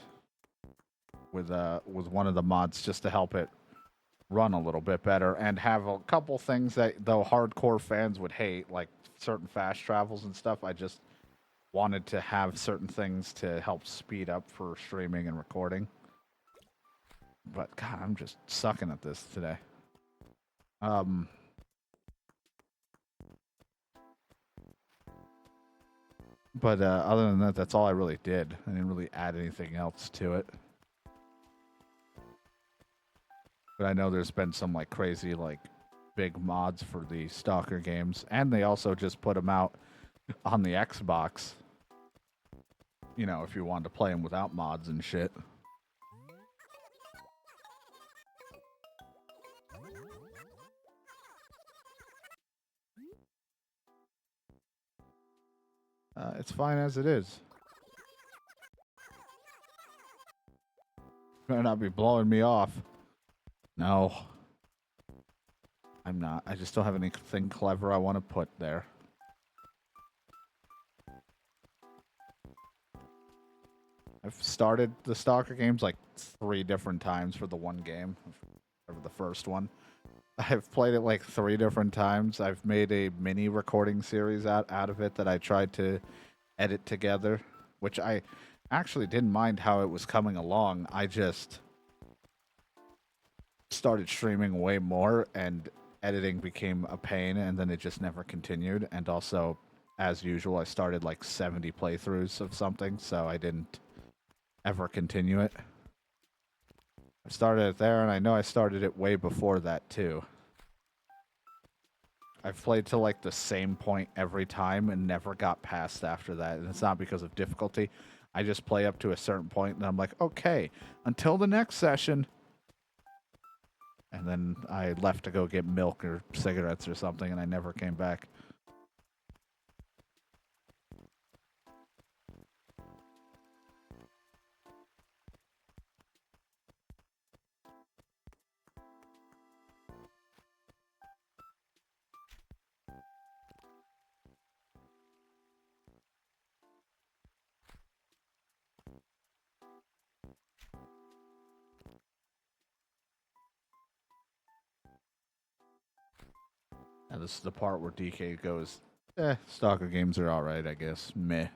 with one of the mods just to help it run a little bit better and have a couple things that though hardcore fans would hate, like certain fast travels and stuff. I just wanted to have certain things to help speed up for streaming and recording. But God, I'm just sucking at this today. But other than that, that's all I really did. I didn't really add anything else to it. But I know there's been some like crazy like big mods for the Stalker games, and they also just put them out on the Xbox. You know, if you wanted to play them without mods and shit. It's fine as it is. Better not be blowing me off. No. I'm not. I just don't have anything clever I want to put there. I've started the Stalker games like 3 different times for the one game, or the first one. I've played it like 3 different times. I've made a mini recording series out of it that I tried to edit together, which I actually didn't mind how it was coming along. I just started streaming way more and editing became a pain and then it just never continued. And also, as usual, I started like 70 playthroughs of something, so I didn't ever continue it. I started it there and I know I started it way before that too. I've played to like the same point every time and never got past after that. And it's not because of difficulty. I just play up to a certain point and I'm like, okay, until the next session. And then I left to go get milk or cigarettes or something and I never came back. And this is the part where DK goes, stalker games are alright, I guess. Meh.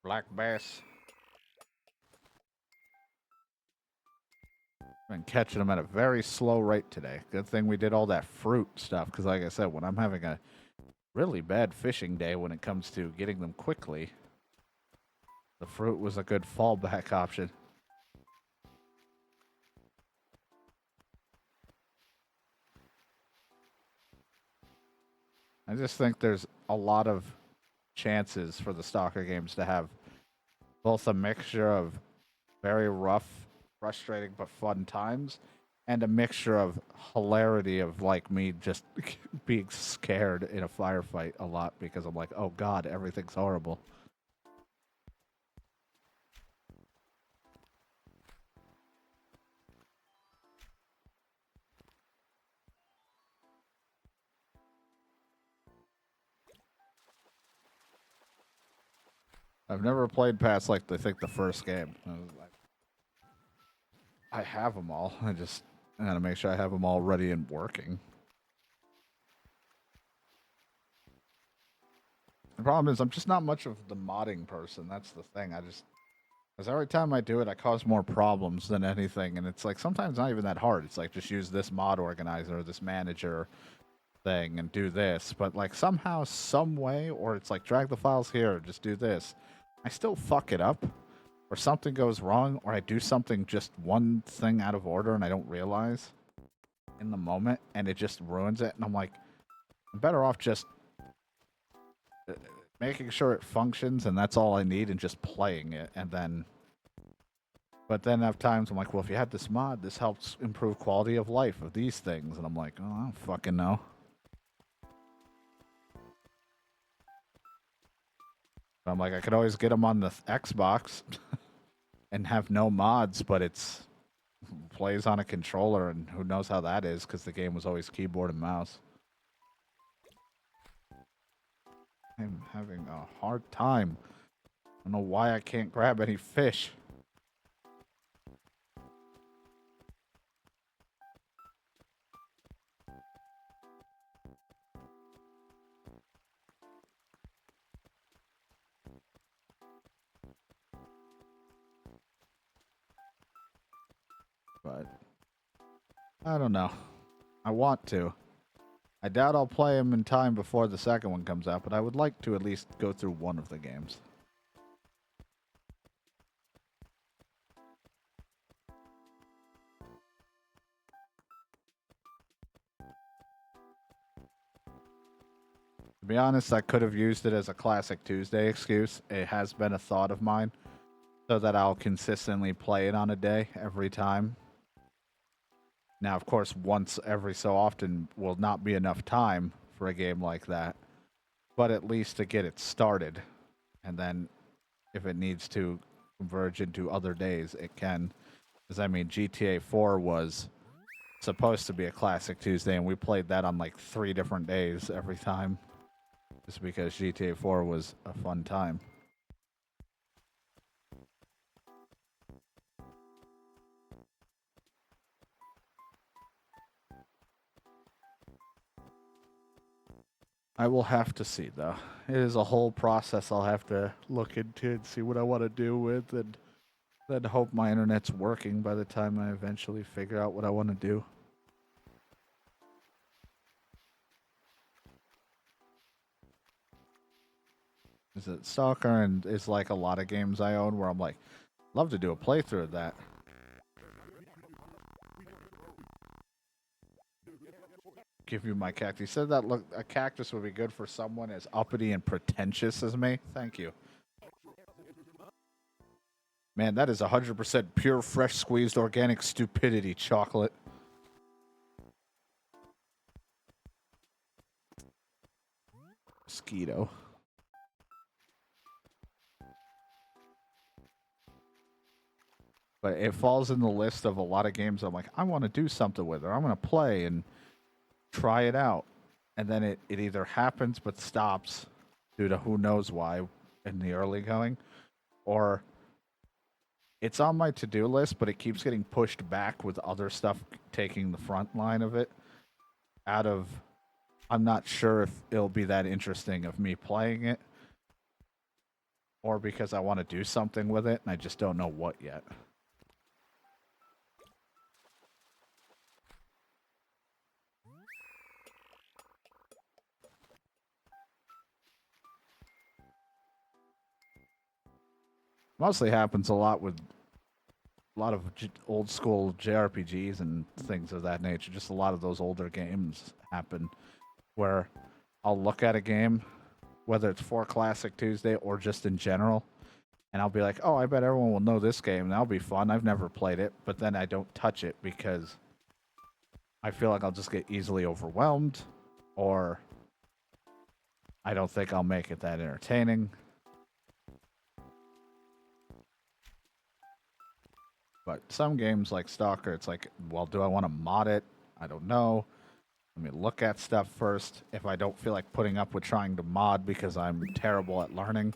Black bass. Been catching them at a very slow rate today. Good thing we did all that fruit stuff, because like I said, when I'm having a really bad fishing day when it comes to getting them quickly, the fruit was a good fallback option. I just think there's a lot of chances for the stalker games to have both a mixture of very rough, frustrating, but fun times, and a mixture of hilarity of like me just being scared in a firefight a lot because I'm like, oh god, everything's horrible. I've never played past like I think the first game. I have them all. I gotta make sure I have them all ready and working. The problem is I'm just not much of the modding person. That's the thing. Because every time I do it, I cause more problems than anything. And it's like sometimes not even that hard. It's like just use this mod organizer or this manager thing and do this. But like somehow, some way, or it's like drag the files here, just do this. I still fuck it up. Or something goes wrong, or I do something just one thing out of order and I don't realize in the moment, and it just ruins it. And I'm like, I'm better off just making sure it functions, and that's all I need, and just playing it. And then, but then at times I'm like, well, if you had this mod, this helps improve quality of life of these things. And I'm like, oh, I don't fucking know. But I'm like, I could always get them on the Xbox and have no mods, but it's plays on a controller, and who knows how that is because the game was always keyboard and mouse. I'm having a hard time. I don't know why I can't grab any fish. But I don't know. I want to. I doubt I'll play them in time before the second one comes out, but I would like to at least go through one of the games. To be honest, I could have used it as a Classic Tuesday excuse. It has been a thought of mine, so that I'll consistently play it on a day every time. Now, of course, once every so often will not be enough time for a game like that, but at least to get it started. And then if it needs to converge into other days, it can. Because, I mean, GTA 4 was supposed to be a classic Tuesday, and we played that on like 3 different days every time. Just because GTA 4 was a fun time. I will have to see, though. It is a whole process I'll have to look into and see what I want to do with, and then hope my internet's working by the time I eventually figure out what I want to do. Is it Stalker? And it's like a lot of games I own where I'm like, love to do a playthrough of that. Give you my cactus. You said that look, a cactus would be good for someone as uppity and pretentious as me. Thank you. Man, that is 100% pure, fresh squeezed organic stupidity chocolate. Mosquito. But it falls in the list of a lot of games I'm like, I want to do something with it. I'm going to play and try it out. And then it either happens but stops due to who knows why in the early going, or it's on my to-do list, but it keeps getting pushed back with other stuff taking the front line of it. Out of, I'm not sure if it'll be that interesting of me playing it, or because I want to do something with it and I just don't know what yet. Mostly happens a lot with a lot of old school JRPGs and things of that nature. Just a lot of those older games happen where I'll look at a game, whether it's for Classic Tuesday or just in general, and I'll be like, oh, I bet everyone will know this game. That'll be fun. I've never played it, but then I don't touch it because I feel like I'll just get easily overwhelmed, or I don't think I'll make it that entertaining. But some games like Stalker, it's like, well, do I want to mod it? I don't know. Let me look at stuff first. If I don't feel like putting up with trying to mod because I'm terrible at learning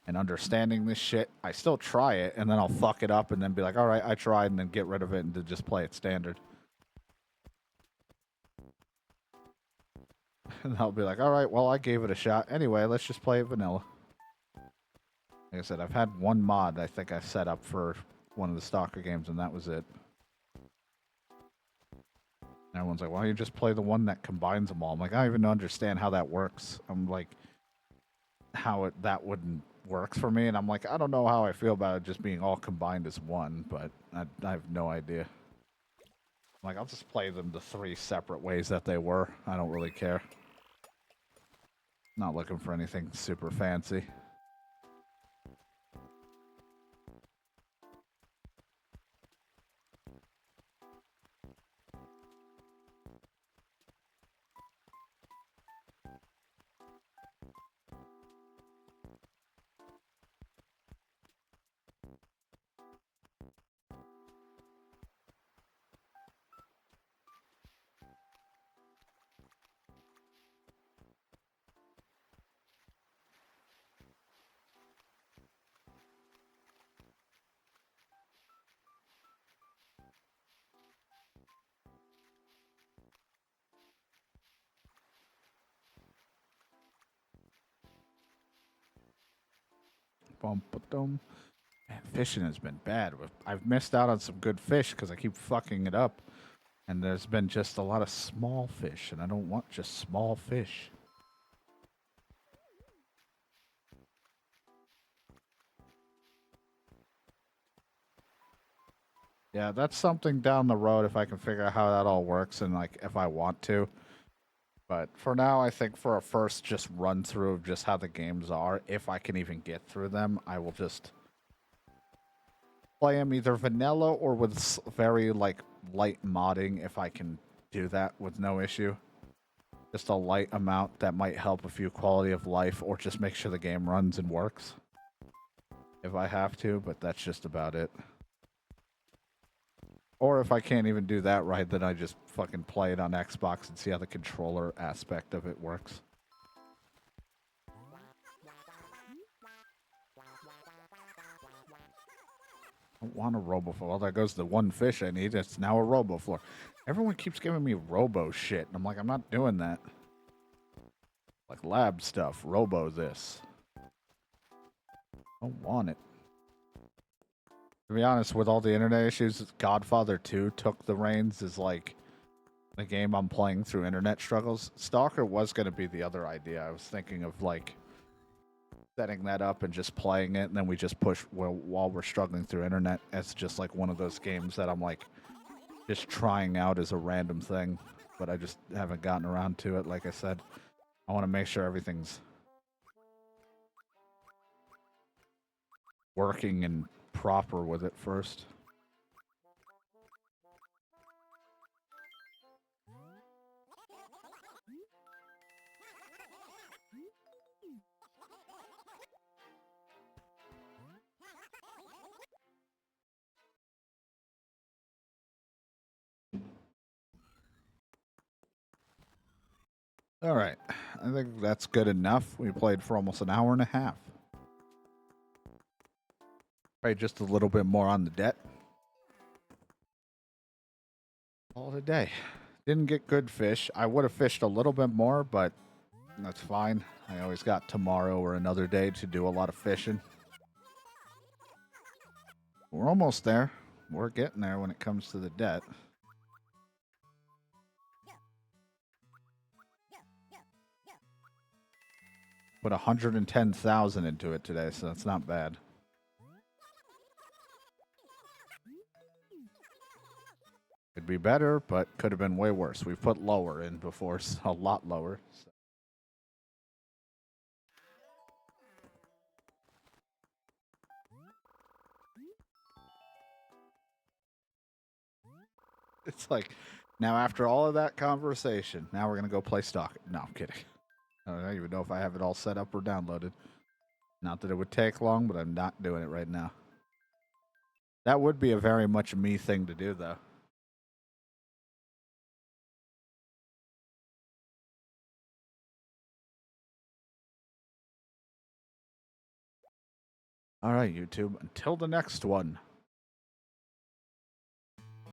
and understanding this shit, I still try it, and then I'll fuck it up and then be like, all right, I tried, and then get rid of it and to just play it standard. And I'll be like, all right, well, I gave it a shot. Anyway, let's just play it vanilla. Like I said, I've had one mod I think I set up for one of the Stalker games, and that was it. And everyone's like, why don't you just play the one that combines them all? I'm like, I don't even understand how that works. I'm like, how that wouldn't work for me. And I'm like, I don't know how I feel about it just being all combined as one, but I have no idea. I'm like, I'll just play them the 3 separate ways that they were. I don't really care. Not looking for anything super fancy. Bum-ba-dum. Man, fishing has been bad. I've missed out on some good fish because I keep fucking it up. And there's been just a lot of small fish, and I don't want just small fish. Yeah, that's something down the road if I can figure out how that all works and like if I want to. But for now, I think for a first just run through of just how the games are, if I can even get through them, I will just play them either vanilla or with very like light modding if I can do that with no issue. Just a light amount that might help a few quality of life or just make sure the game runs and works if I have to, but that's just about it. Or if I can't even do that right, then I just fucking play it on Xbox and see how the controller aspect of it works. I don't want a RoboFloor. Well, there goes the one fish I need. It's now a RoboFloor. Everyone keeps giving me Robo shit, and I'm like, I'm not doing that. Like lab stuff, Robo this. I don't want it. To be honest, with all the internet issues, Godfather 2 took the reins as like the game I'm playing through internet struggles. Stalker was going to be the other idea. I was thinking of like setting that up and just playing it, and then we just push while we're struggling through internet. It's just like one of those games that I'm like just trying out as a random thing, but I just haven't gotten around to it. Like I said, I want to make sure everything's working and proper with it first. All right, I think that's good enough. We played for almost an hour and a half. Probably just a little bit more on the debt. All today. Didn't get good fish. I would have fished a little bit more, but that's fine. I always got tomorrow or another day to do a lot of fishing. We're almost there. We're getting there when it comes to the debt. Put 110,000 into it today, so that's not bad. Could be better, but could have been way worse. We've put lower in before, a lot lower. So. It's like, now after all of that conversation, now we're going to go play Stalker. No, I'm kidding. I don't even know if I have it all set up or downloaded. Not that it would take long, but I'm not doing it right now. That would be a very much me thing to do, though. All right, YouTube. Until the next one.